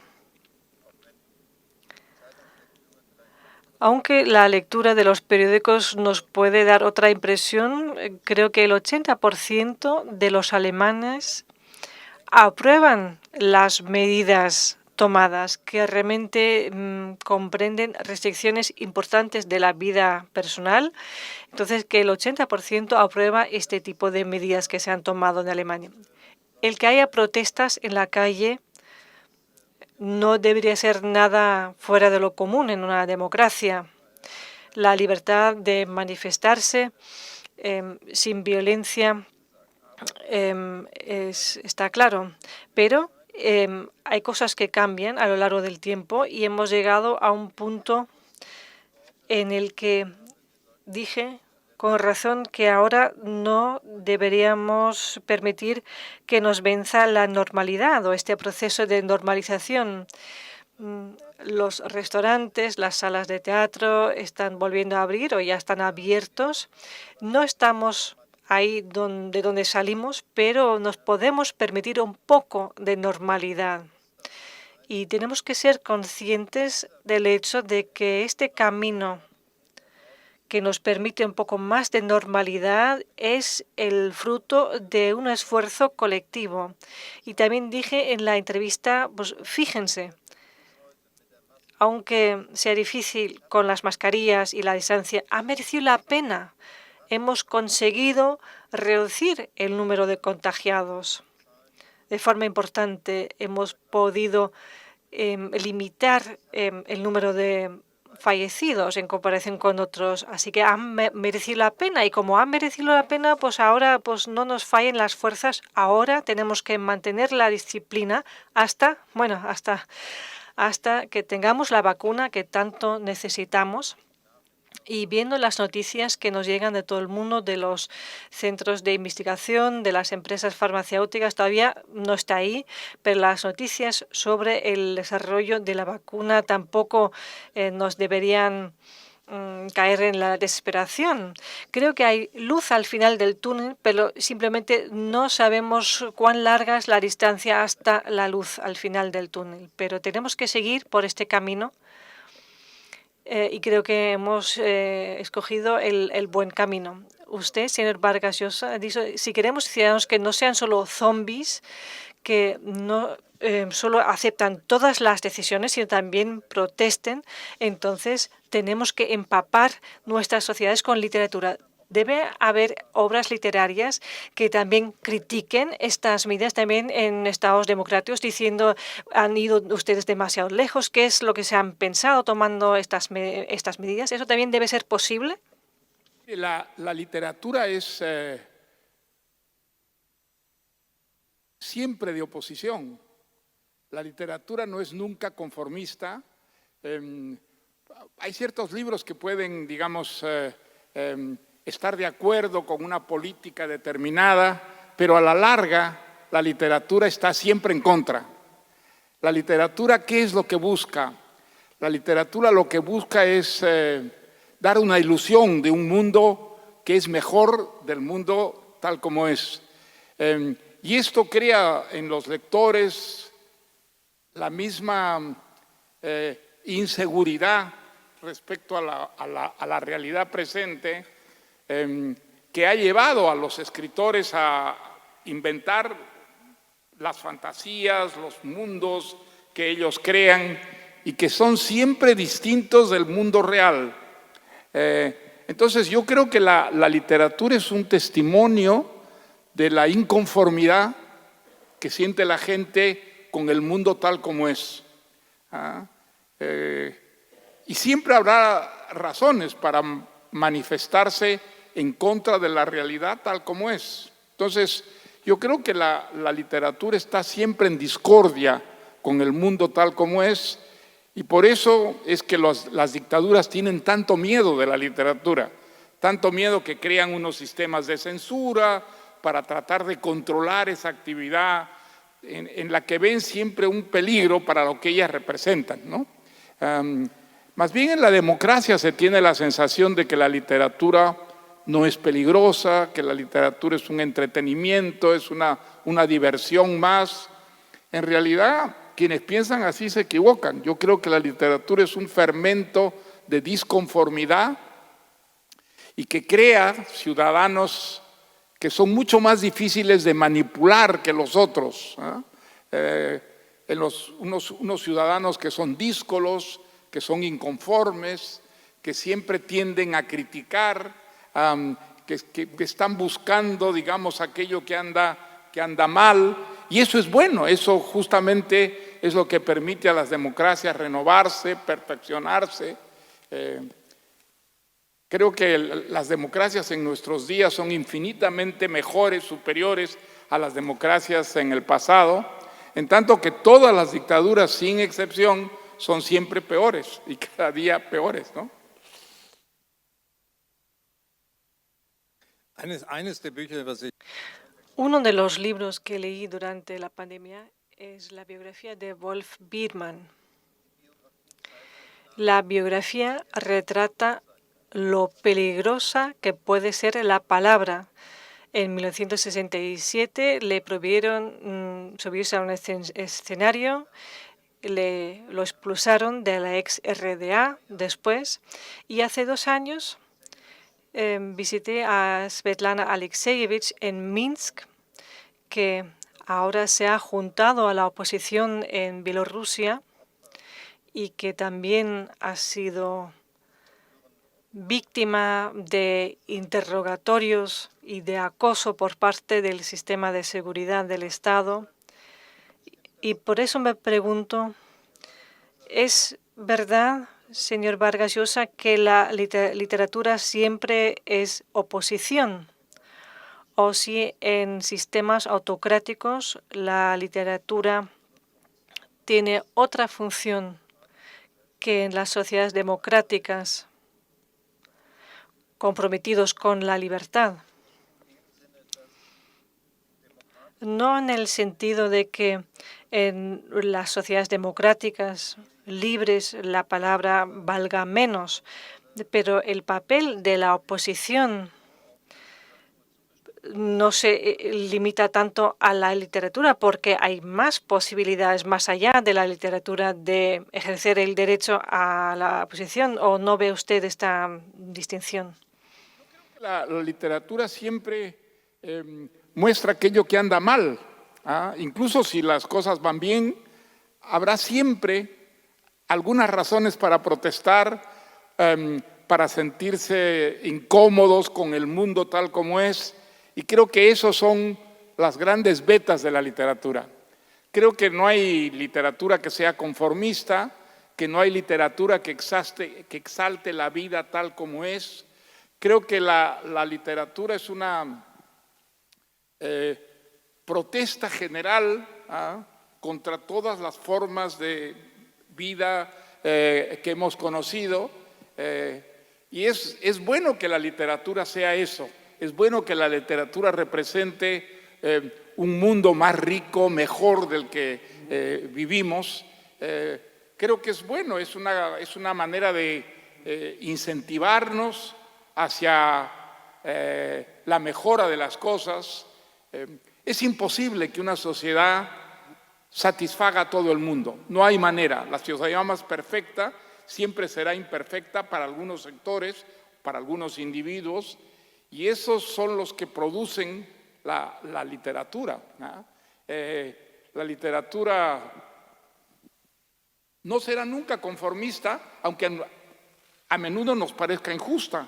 Aunque la lectura de los periódicos nos puede dar otra impresión, creo que el 80% de los alemanes aprueban las medidas tomadas, que realmente comprenden restricciones importantes de la vida personal. Entonces, que el 80% aprueba este tipo de medidas que se han tomado en Alemania. El que haya protestas en la calle no debería ser nada fuera de lo común en una democracia. la libertad de manifestarse sin violencia está claro, pero hay cosas que cambian a lo largo del tiempo y hemos llegado a un punto en el que dije con razón que ahora no deberíamos permitir que nos venza la normalidad o este proceso de normalización. Los restaurantes, las salas de teatro están volviendo a abrir o ya están abiertos. No estamos ahí de donde salimos, pero nos podemos permitir un poco de normalidad. Y tenemos que ser conscientes del hecho de que este camino que nos permite un poco más de normalidad es el fruto de un esfuerzo colectivo. Y también dije en la entrevista, pues fíjense, aunque sea difícil con las mascarillas y la distancia, ha merecido la pena. Hemos conseguido reducir el número de contagiados de forma importante. Hemos podido limitar el número de fallecidos en comparación con otros. Así que han merecido la pena. Y como han merecido la pena, pues ahora pues no nos fallen las fuerzas. Ahora tenemos que mantener la disciplina hasta que tengamos la vacuna que tanto necesitamos. Y viendo las noticias que nos llegan de todo el mundo, de los centros de investigación, de las empresas farmacéuticas, todavía no está ahí, pero las noticias sobre el desarrollo de la vacuna tampoco nos deberían caer en la desesperación. Creo que hay luz al final del túnel, pero simplemente no sabemos cuán larga es la distancia hasta la luz al final del túnel. Pero tenemos que seguir por este camino. Y creo que hemos escogido el buen camino. Usted, señor Vargas Llosa, dice, si queremos ciudadanos que no sean solo zombies, que no solo aceptan todas las decisiones, sino también protesten, entonces tenemos que empapar nuestras sociedades con literatura. Debe haber obras literarias que también critiquen estas medidas también en estados democráticos, diciendo han ido ustedes demasiado lejos, qué es lo que se han pensado tomando estas medidas. ¿Eso también debe ser posible? La literatura es siempre de oposición. La literatura no es nunca conformista. Hay ciertos libros que pueden, digamos, estar de acuerdo con una política determinada, pero a la larga la literatura está siempre en contra. La literatura, ¿qué es lo que busca? La literatura lo que busca es dar una ilusión de un mundo que es mejor del mundo tal como es. Y esto crea en los lectores la misma inseguridad respecto a la realidad presente, que ha llevado a los escritores a inventar las fantasías, los mundos que ellos crean y que son siempre distintos del mundo real. Entonces yo creo que la literatura es un testimonio de la inconformidad que siente la gente con el mundo tal como es. Y siempre habrá razones para manifestarse en contra de la realidad tal como es. Entonces, yo creo que la literatura está siempre en discordia con el mundo tal como es, y por eso es que las dictaduras tienen tanto miedo de la literatura, tanto miedo que crean unos sistemas de censura para tratar de controlar esa actividad en la que ven siempre un peligro para lo que ellas representan, ¿no? Más bien en la democracia se tiene la sensación de que la literatura no es peligrosa, que la literatura es un entretenimiento, es una diversión más. En realidad, quienes piensan así se equivocan. Yo creo que la literatura es un fermento de disconformidad y que crea ciudadanos que son mucho más difíciles de manipular que los otros. Unos ciudadanos que son díscolos, que son inconformes, que siempre tienden a criticar, que están buscando, digamos, aquello que anda mal, y eso es bueno, eso justamente es lo que permite a las democracias renovarse, perfeccionarse. Creo que las democracias en nuestros días son infinitamente mejores, superiores a las democracias en el pasado, en tanto que todas las dictaduras, sin excepción, son siempre peores y cada día peores, ¿no? Eines der Bücher, was ich Uno de los libros que leí durante la pandemia es la biografía de Wolf Biermann. La biografía retrata lo peligrosa que puede ser la palabra. En 1967 le prohibieron subirse a un escenario, lo expulsaron de la ex RDA después, y hace 2 años visité a Svetlana Alexievich en Minsk, que ahora se ha juntado a la oposición en Bielorrusia y que también ha sido víctima de interrogatorios y de acoso por parte del sistema de seguridad del Estado. Y por eso me pregunto, ¿es verdad, señor Vargas Llosa, que la literatura siempre es oposición? ¿O si en sistemas autocráticos la literatura tiene otra función que en las sociedades democráticas comprometidos con la libertad? No en el sentido de que en las sociedades democráticas libres la palabra valga menos, pero el papel de la oposición no se limita tanto a la literatura, porque hay más posibilidades más allá de la literatura de ejercer el derecho a la oposición. ¿O no ve usted esta distinción? La literatura siempre muestra aquello que anda mal. Incluso si las cosas van bien, habrá siempre algunas razones para protestar, para sentirse incómodos con el mundo tal como es. Y creo que esos son las grandes vetas de la literatura. Creo que no hay literatura que sea conformista, que no hay literatura que exalte la vida tal como es. Creo que la literatura es una protesta general contra todas las formas de vida que hemos conocido. Y es bueno que la literatura sea eso. Es bueno que la literatura represente un mundo más rico, mejor del que vivimos. Creo que es bueno, es una manera de incentivarnos hacia la mejora de las cosas. Es imposible que una sociedad satisfaga a todo el mundo. No hay manera. La sociedad más perfecta siempre será imperfecta para algunos sectores, para algunos individuos. Y esos son los que producen la literatura. La literatura no será nunca conformista, aunque a menudo nos parezca injusta,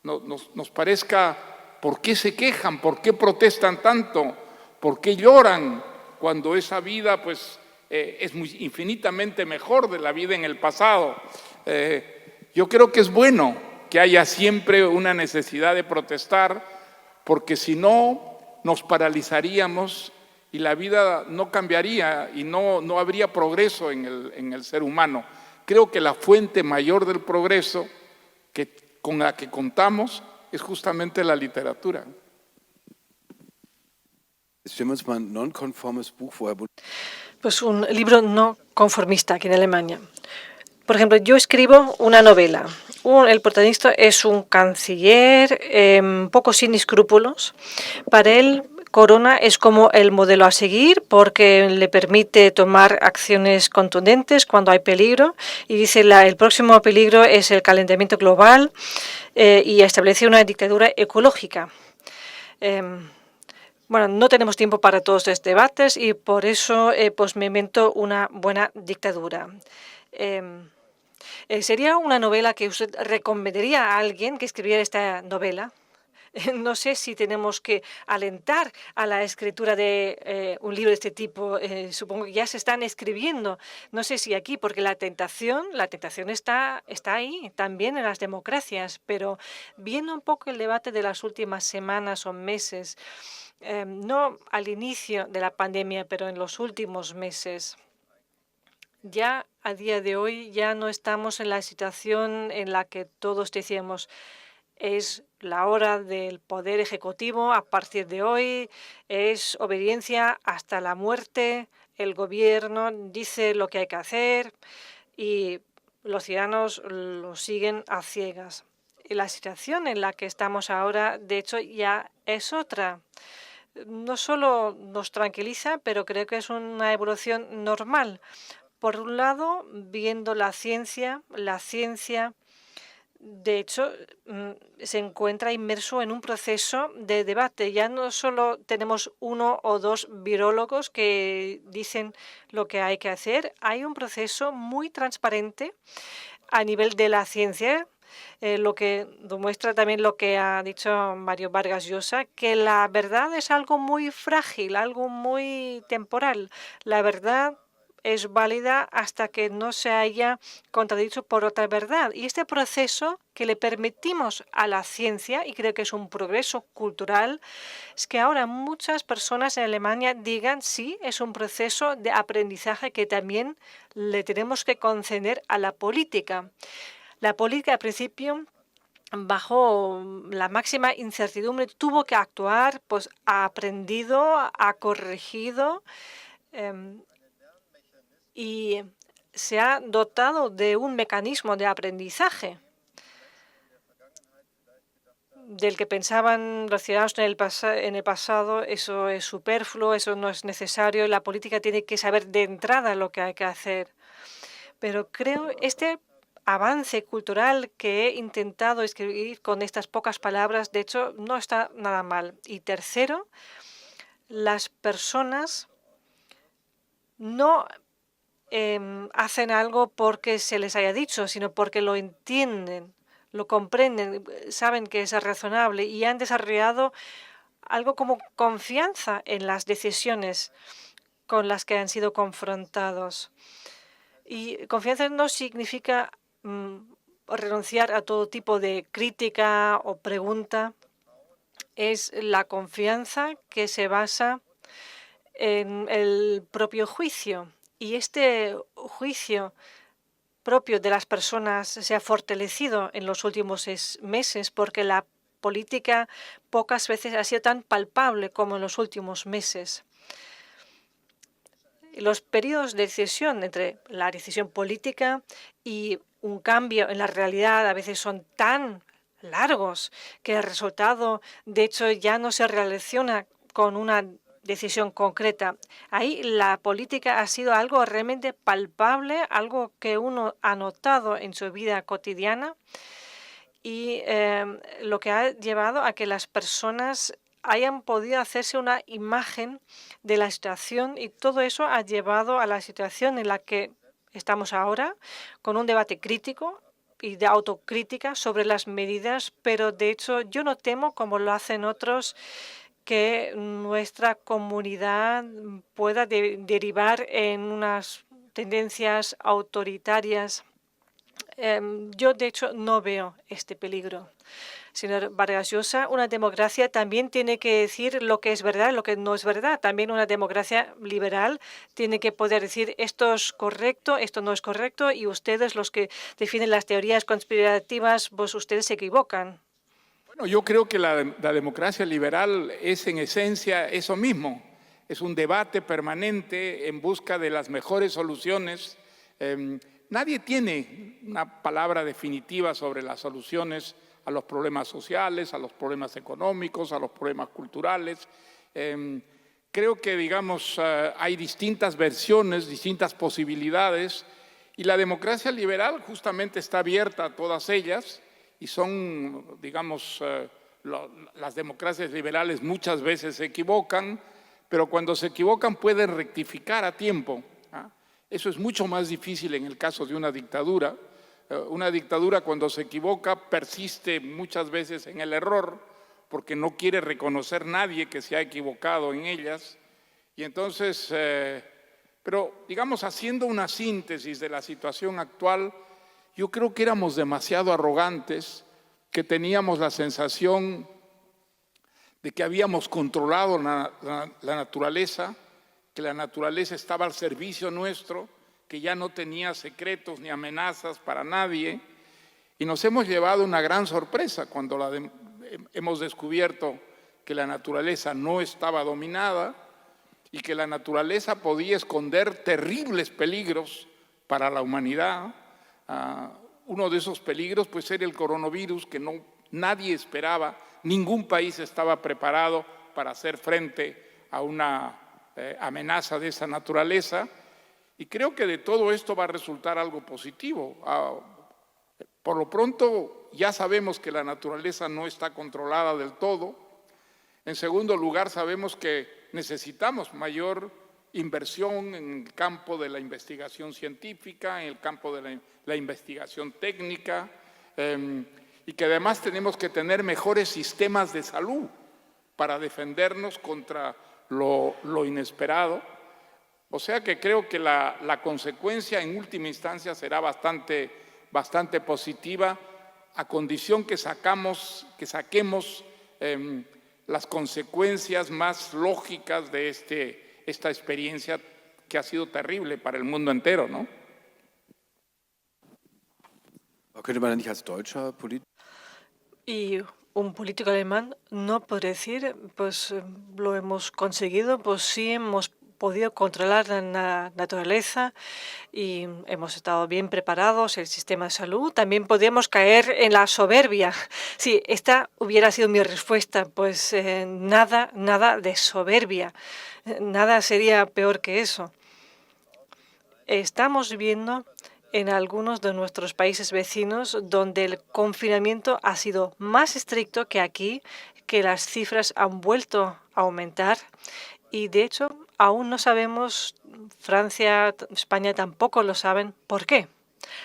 nos parezca por qué se quejan, por qué protestan tanto, por qué lloran cuando esa vida pues, es infinitamente mejor de la vida en el pasado. Yo creo que es bueno que haya siempre una necesidad de protestar, porque si no nos paralizaríamos y la vida no cambiaría y no habría progreso en el ser humano. Creo que la fuente mayor del progreso con la que contamos es justamente la literatura. Pues un libro no conformista aquí en Alemania. Por ejemplo, yo escribo una novela. El protagonista es un canciller un poco sin escrúpulos. Para él, Corona es como el modelo a seguir porque le permite tomar acciones contundentes cuando hay peligro. Y dice, el próximo peligro es el calentamiento global y establece una dictadura ecológica. Bueno, no tenemos tiempo para todos estos debates y por eso pues me invento una buena dictadura. ¿Sería una novela que usted recomendaría a alguien que escribiera esta novela? No sé si tenemos que alentar a la escritura de un libro de este tipo. Supongo que ya se están escribiendo. No sé si aquí, porque la tentación está ahí también en las democracias, pero viendo un poco el debate de las últimas semanas o meses, no al inicio de la pandemia, pero en los últimos meses. Ya a día de hoy ya no estamos en la situación en la que todos decíamos es la hora del poder ejecutivo a partir de hoy, es obediencia hasta la muerte, el gobierno dice lo que hay que hacer y los ciudadanos lo siguen a ciegas. Y la situación en la que estamos ahora, de hecho, ya es otra. No solo nos tranquiliza, pero creo que es una evolución normal. Por un lado, viendo la ciencia, de hecho, se encuentra inmerso en un proceso de debate. Ya no solo tenemos uno o dos virólogos que dicen lo que hay que hacer, hay un proceso muy transparente a nivel de la ciencia, lo que demuestra también lo que ha dicho Mario Vargas Llosa, que la verdad es algo muy frágil, algo muy temporal. La verdad es válida hasta que no se haya contradicho por otra verdad. Y este proceso que le permitimos a la ciencia, y creo que es un progreso cultural, es que ahora muchas personas en Alemania digan sí, es un proceso de aprendizaje que también le tenemos que conceder a la política. La política al principio, bajo la máxima incertidumbre, tuvo que actuar, pues ha aprendido, ha corregido y se ha dotado de un mecanismo de aprendizaje del que pensaban los ciudadanos en el pasado, eso es superfluo, eso no es necesario, la política tiene que saber de entrada lo que hay que hacer. Pero creo este avance cultural que he intentado escribir con estas pocas palabras, de hecho, no está nada mal. Y tercero, las personas no hacen algo porque se les haya dicho, sino porque lo entienden, lo comprenden, saben que es razonable y han desarrollado algo como confianza en las decisiones con las que han sido confrontados. Y confianza no significa renunciar a todo tipo de crítica o pregunta. Es la confianza que se basa en el propio juicio. Y este juicio propio de las personas se ha fortalecido en los últimos meses porque la política pocas veces ha sido tan palpable como en los últimos meses. Los periodos de decisión entre la decisión política y un cambio en la realidad a veces son tan largos que el resultado, de hecho, ya no se relaciona con una decisión concreta. Ahí la política ha sido algo realmente palpable, algo que uno ha notado en su vida cotidiana y lo que ha llevado a que las personas hayan podido hacerse una imagen de la situación y todo eso ha llevado a la situación en la que estamos ahora, con un debate crítico y de autocrítica sobre las medidas, pero de hecho yo no temo, como lo hacen otros, que nuestra comunidad pueda derivar en unas tendencias autoritarias. Yo, de hecho, no veo este peligro. Señor Vargas Llosa, una democracia también tiene que decir lo que es verdad, lo que no es verdad. También una democracia liberal tiene que poder decir esto es correcto, esto no es correcto, y ustedes, los que definen las teorías conspirativas, pues ustedes se equivocan. Bueno, yo creo que la democracia liberal es en esencia eso mismo. Es un debate permanente en busca de las mejores soluciones. Nadie tiene una palabra definitiva sobre las soluciones a los problemas sociales, a los problemas económicos, a los problemas culturales. Creo que, digamos, hay distintas versiones, distintas posibilidades, y la democracia liberal justamente está abierta a todas ellas, y son, digamos, las democracias liberales muchas veces se equivocan, pero cuando se equivocan pueden rectificar a tiempo. Eso es mucho más difícil en el caso de una dictadura. Una dictadura, cuando se equivoca, persiste muchas veces en el error porque no quiere reconocer nadie que se ha equivocado en ellas. Y entonces, pero digamos, haciendo una síntesis de la situación actual, yo creo que éramos demasiado arrogantes, que teníamos la sensación de que habíamos controlado la naturaleza, que la naturaleza estaba al servicio nuestro, que ya no tenía secretos ni amenazas para nadie. Y nos hemos llevado una gran sorpresa cuando hemos descubierto que la naturaleza no estaba dominada y que la naturaleza podía esconder terribles peligros para la humanidad. Uno de esos peligros pues era el coronavirus, que nadie esperaba, ningún país estaba preparado para hacer frente a una amenaza de esa naturaleza. Y creo que de todo esto va a resultar algo positivo. Por lo pronto ya sabemos que la naturaleza no está controlada del todo. En segundo lugar, sabemos que necesitamos mayor inversión en el campo de la investigación científica, en el campo de la investigación técnica, y que además tenemos que tener mejores sistemas de salud para defendernos contra lo inesperado. O sea que creo que la consecuencia en última instancia será bastante positiva, a condición que saquemos las consecuencias más lógicas de esta experiencia que ha sido terrible para el mundo entero, ¿no? Könnte man nicht als deutscher Politiker Y un político alemán no podría decir, pues lo hemos conseguido, pues sí hemos podido controlar la naturaleza y hemos estado bien preparados, el sistema de salud. También podríamos caer en la soberbia. Sí, esta hubiera sido mi respuesta, pues nada de soberbia. Nada sería peor que eso. Estamos viendo en algunos de nuestros países vecinos donde el confinamiento ha sido más estricto que aquí, que las cifras han vuelto a aumentar y de hecho aún no sabemos, Francia, España tampoco lo saben, por qué.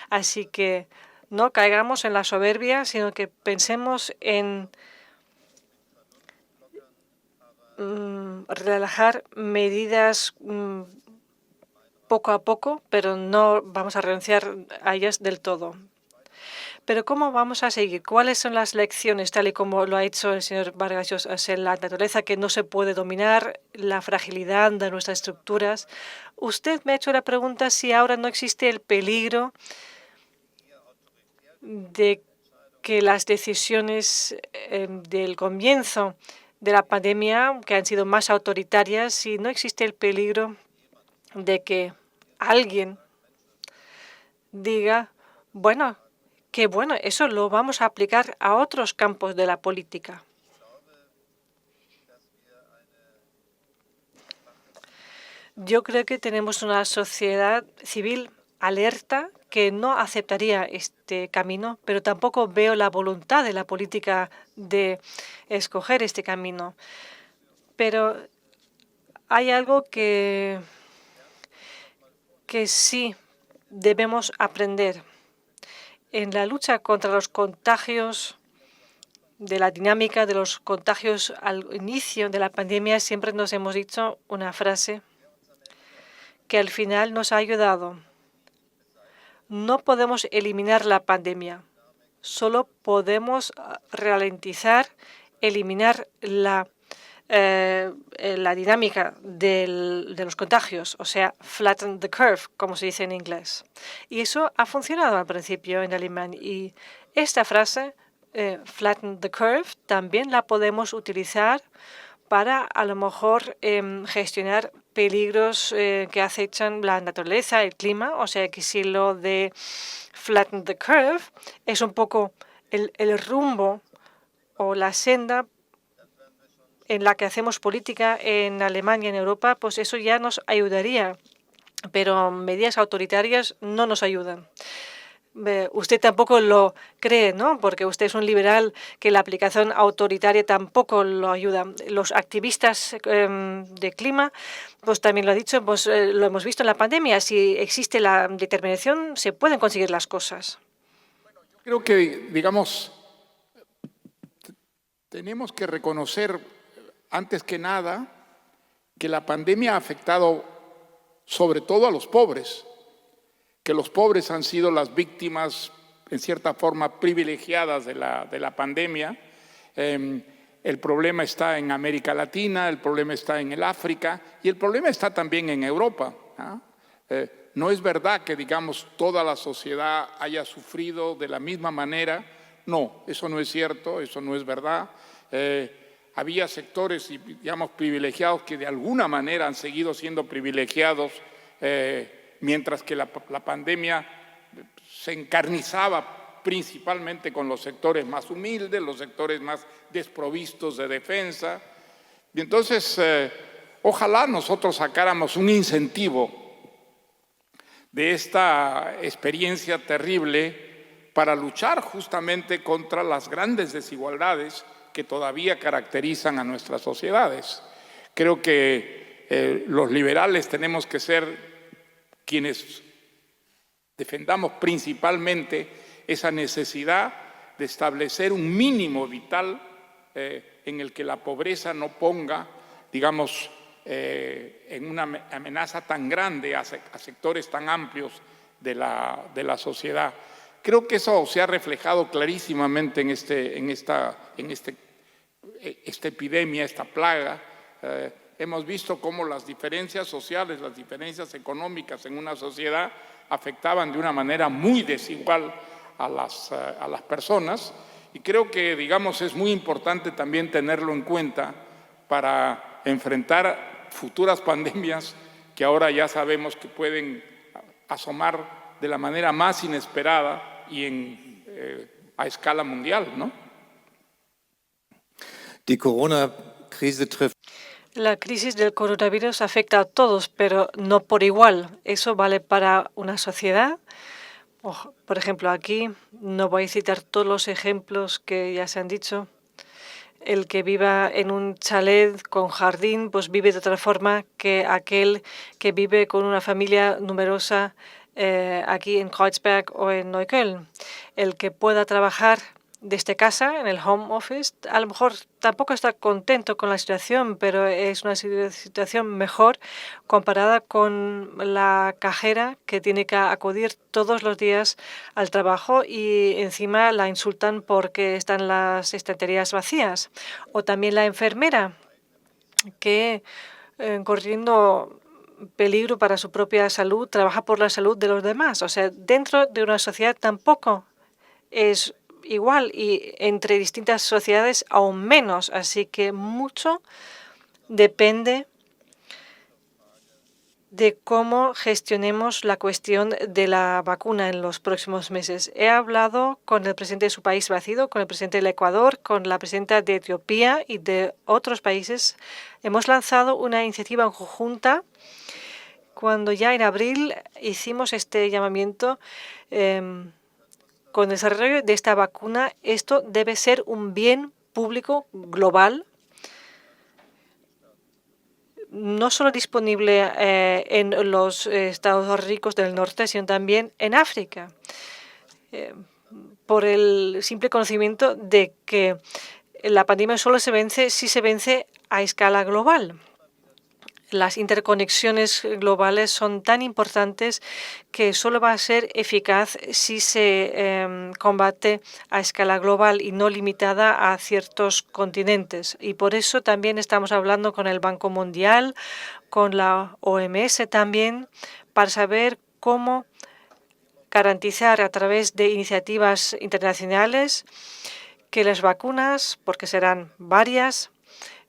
Así que no caigamos en la soberbia, sino que pensemos en relajar medidas poco a poco, pero no vamos a renunciar a ellas del todo. Pero ¿cómo vamos a seguir? ¿Cuáles son las lecciones, tal y como lo ha hecho el señor Vargas Llosa? La naturaleza que no se puede dominar, la fragilidad de nuestras estructuras. Usted me ha hecho la pregunta si ahora no existe el peligro de que las decisiones del comienzo de la pandemia, que han sido más autoritarias, si no existe el peligro de que alguien diga, bueno, que bueno, eso lo vamos a aplicar a otros campos de la política. Yo creo que tenemos una sociedad civil alerta que no aceptaría este camino, pero tampoco veo la voluntad de la política de escoger este camino. Pero hay algo que sí debemos aprender. En la lucha contra los contagios, de la dinámica de los contagios al inicio de la pandemia, siempre nos hemos dicho una frase que al final nos ha ayudado. No podemos eliminar la pandemia, solo podemos ralentizar, eliminar la dinámica de los contagios, o sea, flatten the curve, como se dice en inglés. Y eso ha funcionado al principio en alemán. Y esta frase, flatten the curve, también la podemos utilizar para, a lo mejor, gestionar peligros que acechan la naturaleza, el clima. O sea, que si lo de flatten the curve es un poco el rumbo o la senda en la que hacemos política en Alemania, en Europa, pues eso ya nos ayudaría, pero medidas autoritarias no nos ayudan. Usted tampoco lo cree, ¿no? Porque usted es un liberal, que la aplicación autoritaria tampoco lo ayuda. Los activistas de clima, pues también lo ha dicho, pues lo hemos visto en la pandemia. Si existe la determinación, se pueden conseguir las cosas. Creo que, digamos, Tenemos que reconocer, antes que nada, que la pandemia ha afectado sobre todo a los pobres, que los pobres han sido las víctimas, en cierta forma, privilegiadas de la pandemia. El problema está en América Latina, el problema está en el África y el problema está también en Europa. No es verdad que, digamos, toda la sociedad haya sufrido de la misma manera. No, eso no es cierto, eso no es verdad. Había sectores, digamos, privilegiados que de alguna manera han seguido siendo privilegiados, mientras que la pandemia se encarnizaba principalmente con los sectores más humildes, los sectores más desprovistos de defensa. Y entonces, ojalá nosotros sacáramos un incentivo de esta experiencia terrible para luchar justamente contra las grandes desigualdades que todavía caracterizan a nuestras sociedades. Creo que los liberales tenemos que ser quienes defendamos principalmente esa necesidad de establecer un mínimo vital en el que la pobreza no ponga, digamos, en una amenaza tan grande a sectores tan amplios de la sociedad. Creo que eso se ha reflejado clarísimamente en esta epidemia, esta plaga. Hemos visto cómo las diferencias sociales, las diferencias económicas en una sociedad afectaban de una manera muy desigual a las personas, y creo que, digamos, es muy importante también tenerlo en cuenta para enfrentar futuras pandemias que ahora ya sabemos que pueden asomar de la manera más inesperada y a escala mundial, ¿no? Die Corona-Krise trifft. La crisis del coronavirus afecta a todos, pero no por igual. Eso vale para una sociedad. Por ejemplo, aquí no voy a citar todos los ejemplos que ya se han dicho. El que viva en un chalet con jardín, pues vive de otra forma que aquel que vive con una familia numerosa aquí en Kreuzberg o en Neukölln. El que pueda trabajar desde casa, en el home office, a lo mejor tampoco está contento con la situación, pero es una situación mejor comparada con la cajera que tiene que acudir todos los días al trabajo y encima la insultan porque están las estanterías vacías. O también la enfermera que corriendo peligro para su propia salud trabaja por la salud de los demás. O sea, dentro de una sociedad tampoco es igual y entre distintas sociedades aún menos. Así que mucho depende de cómo gestionemos la cuestión de la vacuna en los próximos meses. He hablado con el presidente de su país vecino, con el presidente del Ecuador, con la presidenta de Etiopía y de otros países. Hemos lanzado una iniciativa conjunta cuando ya en abril hicimos este llamamiento. Con el desarrollo de esta vacuna, esto debe ser un bien público global, no solo disponible en los estados ricos del norte, sino también en África, por el simple conocimiento de que la pandemia solo se vence si se vence a escala global. Las interconexiones globales son tan importantes que solo va a ser eficaz si se combate a escala global y no limitada a ciertos continentes. Y por eso también estamos hablando con el Banco Mundial, con la OMS también, para saber cómo garantizar a través de iniciativas internacionales que las vacunas, porque serán varias,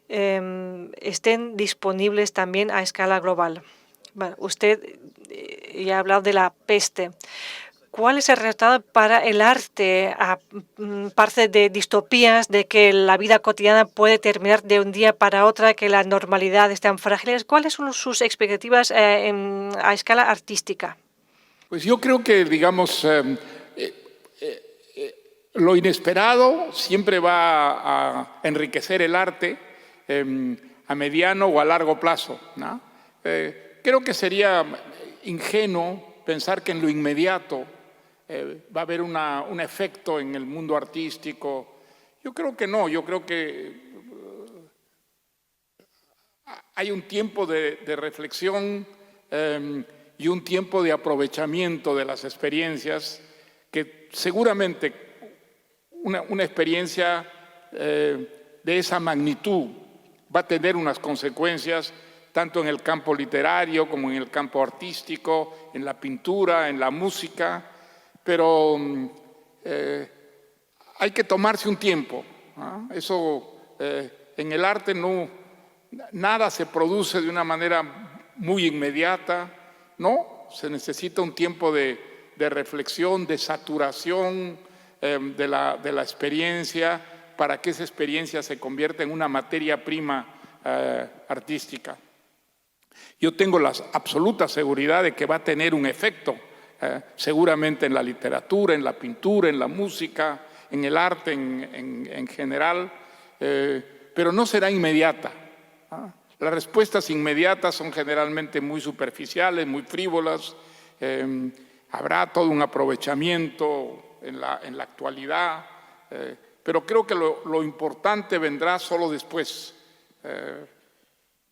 estén disponibles también a escala global. Bueno, usted ya ha hablado de la peste. ¿Cuál es el resultado para el arte, aparte de distopías, de que la vida cotidiana puede terminar de un día para otro, que la normalidad es tan frágil? ¿Cuáles son sus expectativas a escala artística? Pues yo creo que, digamos, lo inesperado siempre va a enriquecer el arte a mediano o a largo plazo, ¿no? Creo que sería ingenuo pensar que en lo inmediato va a haber un efecto en el mundo artístico Yo creo que no, yo creo que hay un tiempo de reflexión y un tiempo de aprovechamiento de las experiencias que seguramente una experiencia de esa magnitud va a tener unas consecuencias tanto en el campo literario como en el campo artístico, en la pintura, en la música, pero hay que tomarse un tiempo, ¿no? Eso en el arte nada se produce de una manera muy inmediata, no, se necesita un tiempo de reflexión, de saturación de la experiencia para que esa experiencia se convierta en una materia prima artística. Yo tengo la absoluta seguridad de que va a tener un efecto, seguramente en la literatura, en la pintura, en la música, en el arte en general, pero no será inmediata. Las respuestas inmediatas son generalmente muy superficiales, muy frívolas. Habrá todo un aprovechamiento en la actualidad, pero creo que lo importante vendrá solo después.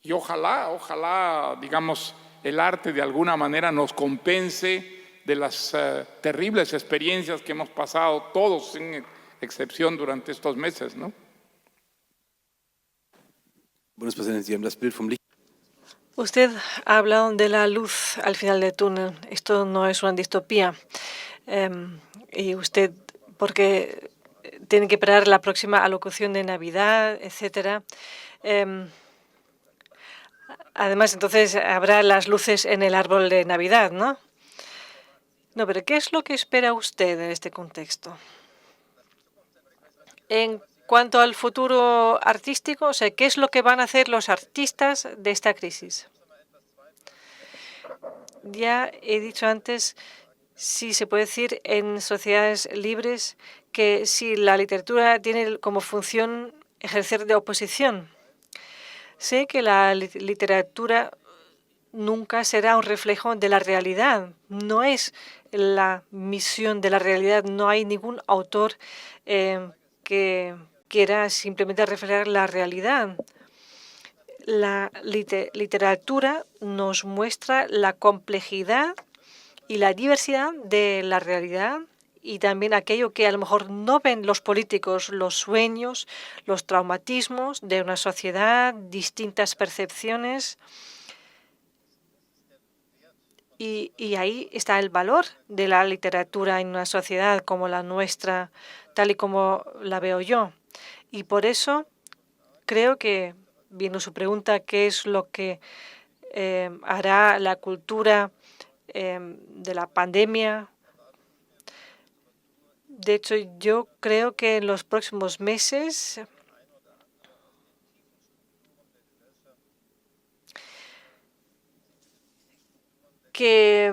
Y ojalá, digamos, el arte de alguna manera nos compense de las terribles experiencias que hemos pasado todos, sin excepción, durante estos meses, ¿no? Bundespräsident, Sie haben das Bild vom Licht. Usted ha hablado de la luz al final del túnel. Esto no es una distopía. Y usted, porque tiene que esperar la próxima alocución de Navidad, etcétera. Además, entonces habrá las luces en el árbol de Navidad, ¿no? No, pero ¿qué es lo que espera usted en este contexto? En cuanto al futuro artístico, o sea, ¿qué es lo que van a hacer los artistas de esta crisis? Ya he dicho antes, si se puede decir en sociedades libres que si la literatura tiene como función ejercer de oposición. Sé que la literatura nunca será un reflejo de la realidad. No es la misión de la realidad. No hay ningún autor que quiera simplemente reflejar la realidad. La literatura nos muestra la complejidad y la diversidad de la realidad y también aquello que a lo mejor no ven los políticos, los sueños, los traumatismos de una sociedad, distintas percepciones. Y ahí está el valor de la literatura en una sociedad como la nuestra, tal y como la veo yo. Y por eso creo que, viendo su pregunta, ¿qué es lo que hará la cultura de la pandemia? De hecho, yo creo que en los próximos meses que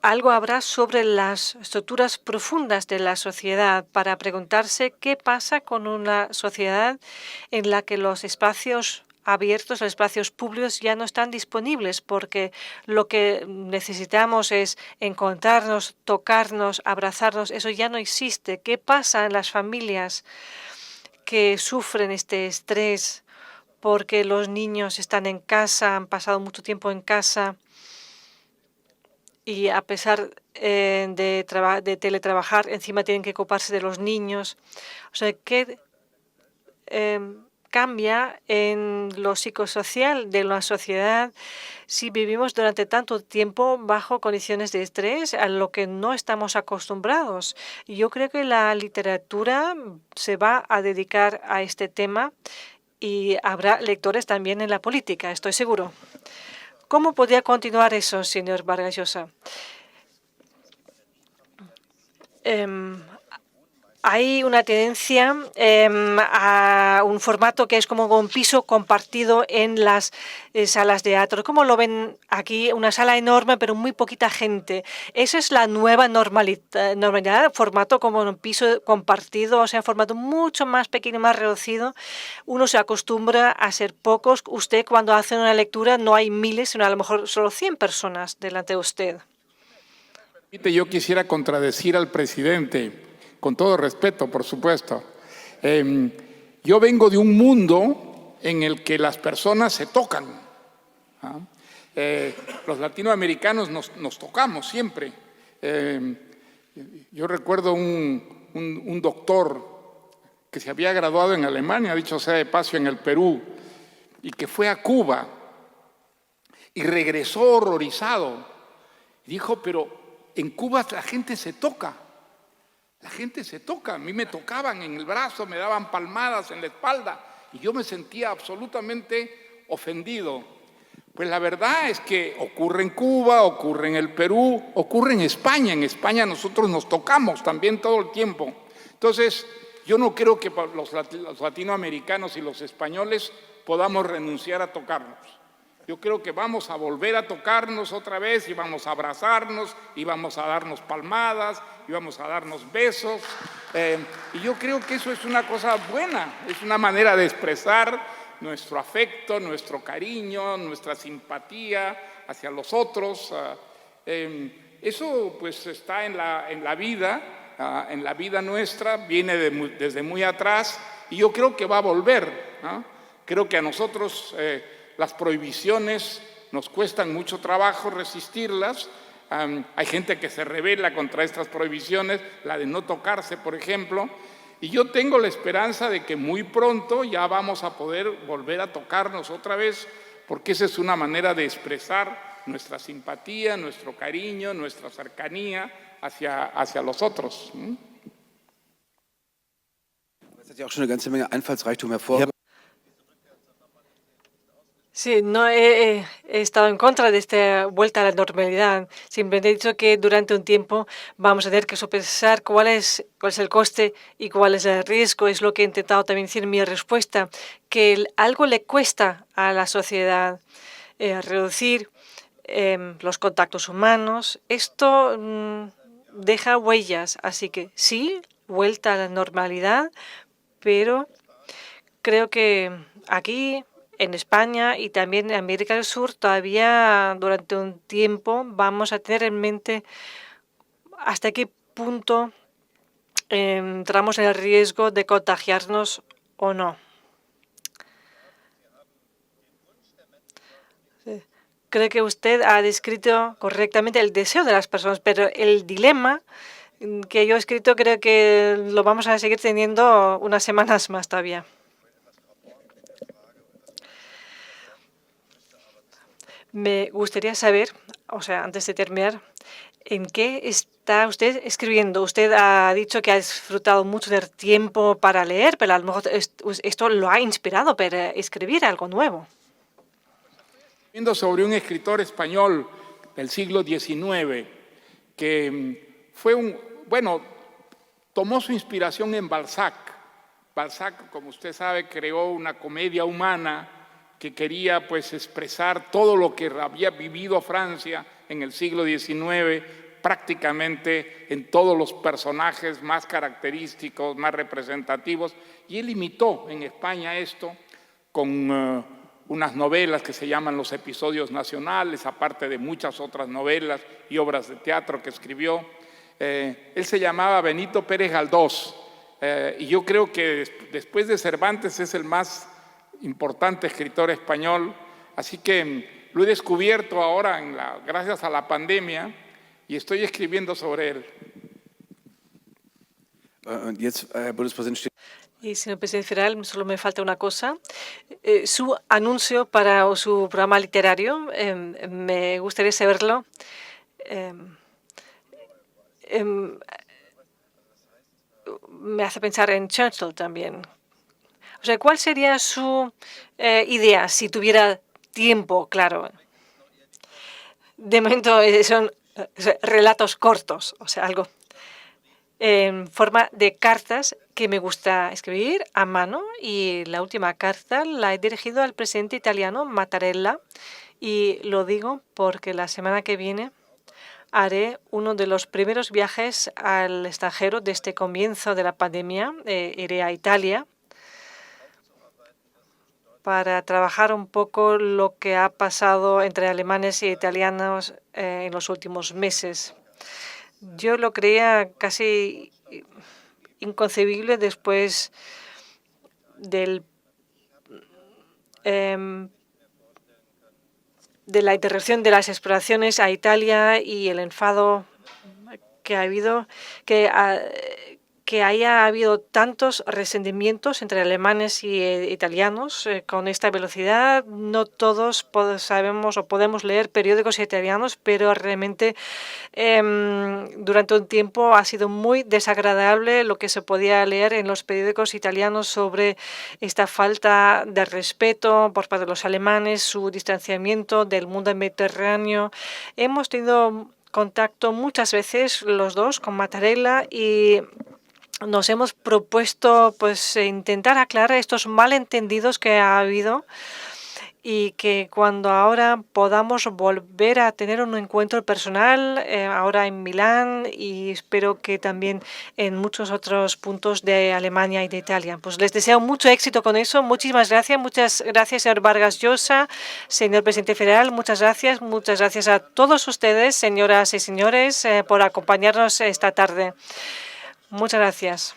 algo habrá sobre las estructuras profundas de la sociedad para preguntarse qué pasa con una sociedad en la que los espacios abiertos, los espacios públicos ya no están disponibles, porque lo que necesitamos es encontrarnos, tocarnos, abrazarnos. Eso ya no existe. ¿Qué pasa en las familias que sufren este estrés porque los niños están en casa, han pasado mucho tiempo en casa y a pesar de teletrabajar, encima tienen que ocuparse de los niños? O sea, ¿qué cambia en lo psicosocial de la sociedad si vivimos durante tanto tiempo bajo condiciones de estrés a lo que no estamos acostumbrados? Y yo creo que la literatura se va a dedicar a este tema y habrá lectores también en la política, estoy seguro. ¿Cómo podría continuar eso, señor Vargas Llosa? Hay una tendencia a un formato que es como un piso compartido en las salas de teatro. ¿Cómo lo ven aquí? Una sala enorme, pero muy poquita gente. Esa es la nueva normalidad, formato como un piso compartido, o sea, formato mucho más pequeño, más reducido. Uno se acostumbra a ser pocos. Usted, cuando hace una lectura, no hay miles, sino a lo mejor solo 100 personas delante de usted. Yo quisiera contradecir al presidente. con todo respeto, por supuesto. Yo vengo de un mundo en el que las personas se tocan. ¿Ah? Los latinoamericanos nos tocamos siempre. Yo recuerdo un doctor que se había graduado en Alemania, dicho sea de paso, en el Perú, y que fue a Cuba y regresó horrorizado. Dijo, pero en Cuba la gente se toca. La gente se toca. A mí me tocaban en el brazo, me daban palmadas en la espalda y yo me sentía absolutamente ofendido. Pues la verdad es que ocurre en Cuba, ocurre en el Perú, ocurre en España. En España nosotros nos tocamos también todo el tiempo. Entonces, yo no creo que los latinoamericanos y los españoles podamos renunciar a tocarnos. Yo creo que vamos a volver a tocarnos otra vez y vamos a abrazarnos y vamos a darnos palmadas y vamos a darnos besos. Y yo creo que eso es una cosa buena, es una manera de expresar nuestro afecto, nuestro cariño, nuestra simpatía hacia los otros. Eso pues está en la vida nuestra, viene desde muy atrás y yo creo que va a volver, ¿no? Creo que a nosotros las prohibiciones nos cuestan mucho trabajo resistirlas. Hay gente que se rebela contra estas prohibiciones, la de no tocarse, por ejemplo, y yo tengo la esperanza de que muy pronto ya vamos a poder volver a tocarnos otra vez, porque esa es una manera de expresar nuestra simpatía, nuestro cariño, nuestra cercanía hacia los otros. Das hat ja auch schon eine ganze Menge Einfallsreichtum hervorgebracht. Sí, no he estado en contra de esta vuelta a la normalidad. Simplemente he dicho que durante un tiempo vamos a tener que sopesar cuál es el coste y cuál es el riesgo. Es lo que he intentado también decir en mi respuesta, que algo le cuesta a la sociedad reducir los contactos humanos. Esto deja huellas, así que sí, vuelta a la normalidad, pero creo que aquí en España y también en América del Sur todavía durante un tiempo vamos a tener en mente hasta qué punto entramos en el riesgo de contagiarnos o no. Creo que usted ha descrito correctamente el deseo de las personas, pero el dilema que yo he escrito creo que lo vamos a seguir teniendo unas semanas más todavía. Me gustaría saber, o sea, antes de terminar, ¿en qué está usted escribiendo? Usted ha dicho que ha disfrutado mucho del tiempo para leer, pero a lo mejor esto lo ha inspirado para escribir algo nuevo. Viendo sobre un escritor español del siglo XIX que tomó su inspiración en Balzac. Balzac, como usted sabe, creó una comedia humana que quería pues expresar todo lo que había vivido Francia en el siglo XIX, prácticamente en todos los personajes más característicos, más representativos, y él imitó en España esto con unas novelas que se llaman Los Episodios Nacionales, aparte de muchas otras novelas y obras de teatro que escribió. Él se llamaba Benito Pérez Galdós, y yo creo que después de Cervantes es el más importante escritor español, así que lo he descubierto ahora gracias a la pandemia y estoy escribiendo sobre él. Y, señor presidente federal, solo me falta una cosa. Su anuncio para su programa literario, me gustaría saberlo. Me hace pensar en Churchill también. O sea, ¿cuál sería su idea si tuviera tiempo, claro? De momento son relatos cortos, o sea, algo en forma de cartas que me gusta escribir a mano, y la última carta la he dirigido al presidente italiano Mattarella, y lo digo porque la semana que viene haré uno de los primeros viajes al extranjero desde el comienzo de la pandemia. Iré a Italia para trabajar un poco lo que ha pasado entre alemanes y italianos en los últimos meses. Yo lo creía casi inconcebible después de la interrupción de las exploraciones a Italia y el enfado que ha habido, que haya habido tantos resentimientos entre alemanes y italianos con esta velocidad. No todos sabemos o podemos leer periódicos italianos, pero realmente durante un tiempo ha sido muy desagradable lo que se podía leer en los periódicos italianos sobre esta falta de respeto por parte de los alemanes, su distanciamiento del mundo mediterráneo. Hemos tenido contacto muchas veces los dos con Mattarella y nos hemos propuesto intentar aclarar estos malentendidos que ha habido y que cuando ahora podamos volver a tener un encuentro personal, ahora en Milán y espero que también en muchos otros puntos de Alemania y de Italia. Pues les deseo mucho éxito con eso. Muchísimas gracias, señor Vargas Llosa, señor presidente federal. Muchas gracias a todos ustedes, señoras y señores, por acompañarnos esta tarde. Muchas gracias.